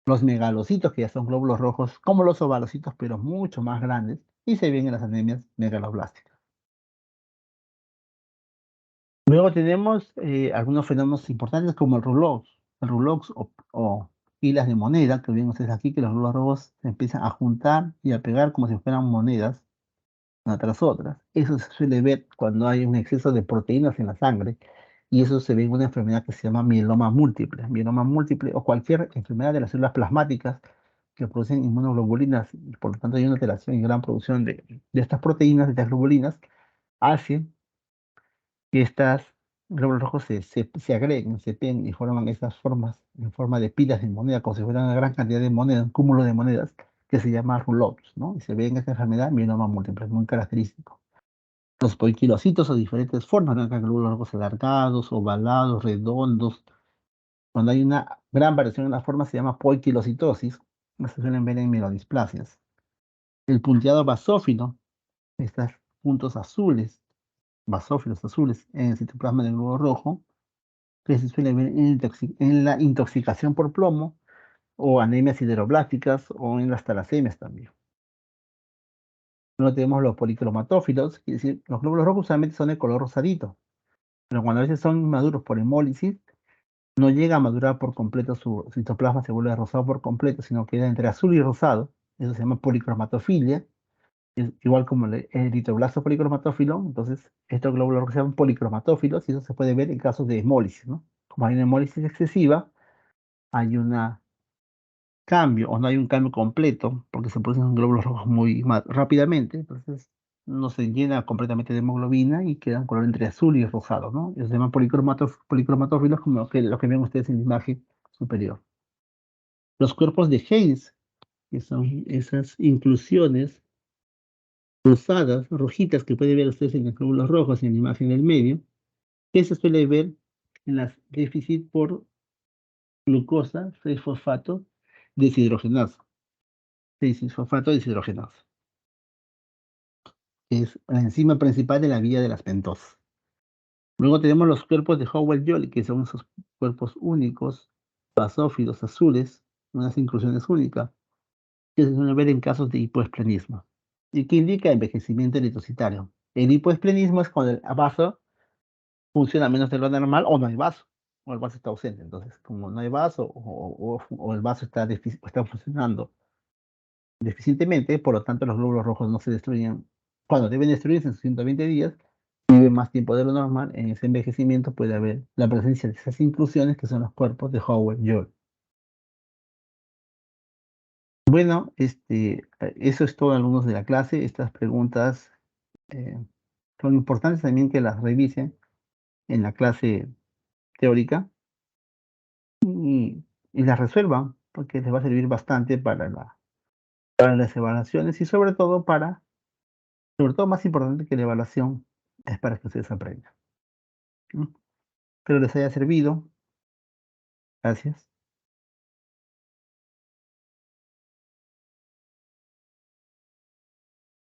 Los megalocitos, que ya son glóbulos rojos, como los ovalocitos, pero mucho más grandes, y se ven en las anemias megaloblásticas. Luego tenemos algunos fenómenos importantes como el rouleaux o pilas de moneda, que ven ustedes aquí, que los glóbulos rojos se empiezan a juntar y a pegar como si fueran monedas una tras otra. Eso se suele ver cuando hay un exceso de proteínas en la sangre y eso se ve en una enfermedad que se llama mieloma múltiple o cualquier enfermedad de las células plasmáticas que producen inmunoglobulinas y por lo tanto hay una alteración y gran producción de estas proteínas, de estas globulinas, hace que estas glóbulos rojos se agreguen, se peguen y forman estas formas en forma de pilas de moneda, como si fuera una gran cantidad de monedas, un cúmulo de monedas que se llama rouleaux, ¿no? Y se ve en esta enfermedad mieloma múltiple, es muy característico. Los poiquilocitos o diferentes formas, ¿no? Glóbulos rojos alargados, ovalados, redondos. Cuando hay una gran variación en la forma se llama poiquilocitosis. Se suelen ver en mielodisplasias. El punteado basófilo, estos puntos azules, basófilos azules en el citoplasma del globo rojo, que se suele ver en la intoxicación por plomo o anemias sideroblásticas o en las talasemias también. Luego tenemos los policromatófilos, es decir, los glóbulos rojos usualmente son de color rosadito, pero cuando a veces son maduros por hemólisis, no llega a madurar por completo su citoplasma, se vuelve rosado por completo, sino queda entre azul y rosado. Eso se llama policromatofilia, es igual como el eritroblasto policromatófilo. Entonces, estos glóbulos rojos se llaman policromatófilos y eso se puede ver en casos de hemólisis, ¿no? Como hay una hemólisis excesiva, hay un cambio o no hay un cambio completo porque se producen glóbulos rojos muy rápidamente, entonces no se llena completamente de hemoglobina y quedan color entre azul y rosado, ¿no? Ellos se llaman policromatófilos como lo que ven ustedes en la imagen superior. Los cuerpos de Heinz, que son esas inclusiones rosadas, rojitas que pueden ver ustedes en los glóbulos rojos en la imagen del medio, que se suele ver en las déficit por glucosa 6-fosfato deshidrogenasa. 6-fosfato deshidrogenasa, que es la enzima principal de la vía de las pentosas. Luego tenemos los cuerpos de Howell-Jolly, que son esos cuerpos únicos, basófilos azules, unas inclusiones únicas, que se suelen ver en casos de hipoesplenismo, y que indica envejecimiento eritrocitario. El hipoesplenismo es cuando el vaso funciona menos de lo normal o no hay vaso, o el vaso está ausente. Entonces, como no hay vaso o el vaso está funcionando deficientemente, por lo tanto los glóbulos rojos no se destruyen cuando deben destruirse en sus 120 días, vive más tiempo de lo normal. En ese envejecimiento puede haber la presencia de esas inclusiones que son los cuerpos de Howell-Jolly. Bueno, eso es todo, alumnos de la clase. Estas preguntas eh, son importantes también que las revisen en la clase teórica y las resuelvan, porque les va a servir bastante para las evaluaciones y sobre todo más importante que la evaluación, es para que ustedes aprendan, ¿no? Espero les haya servido. Gracias.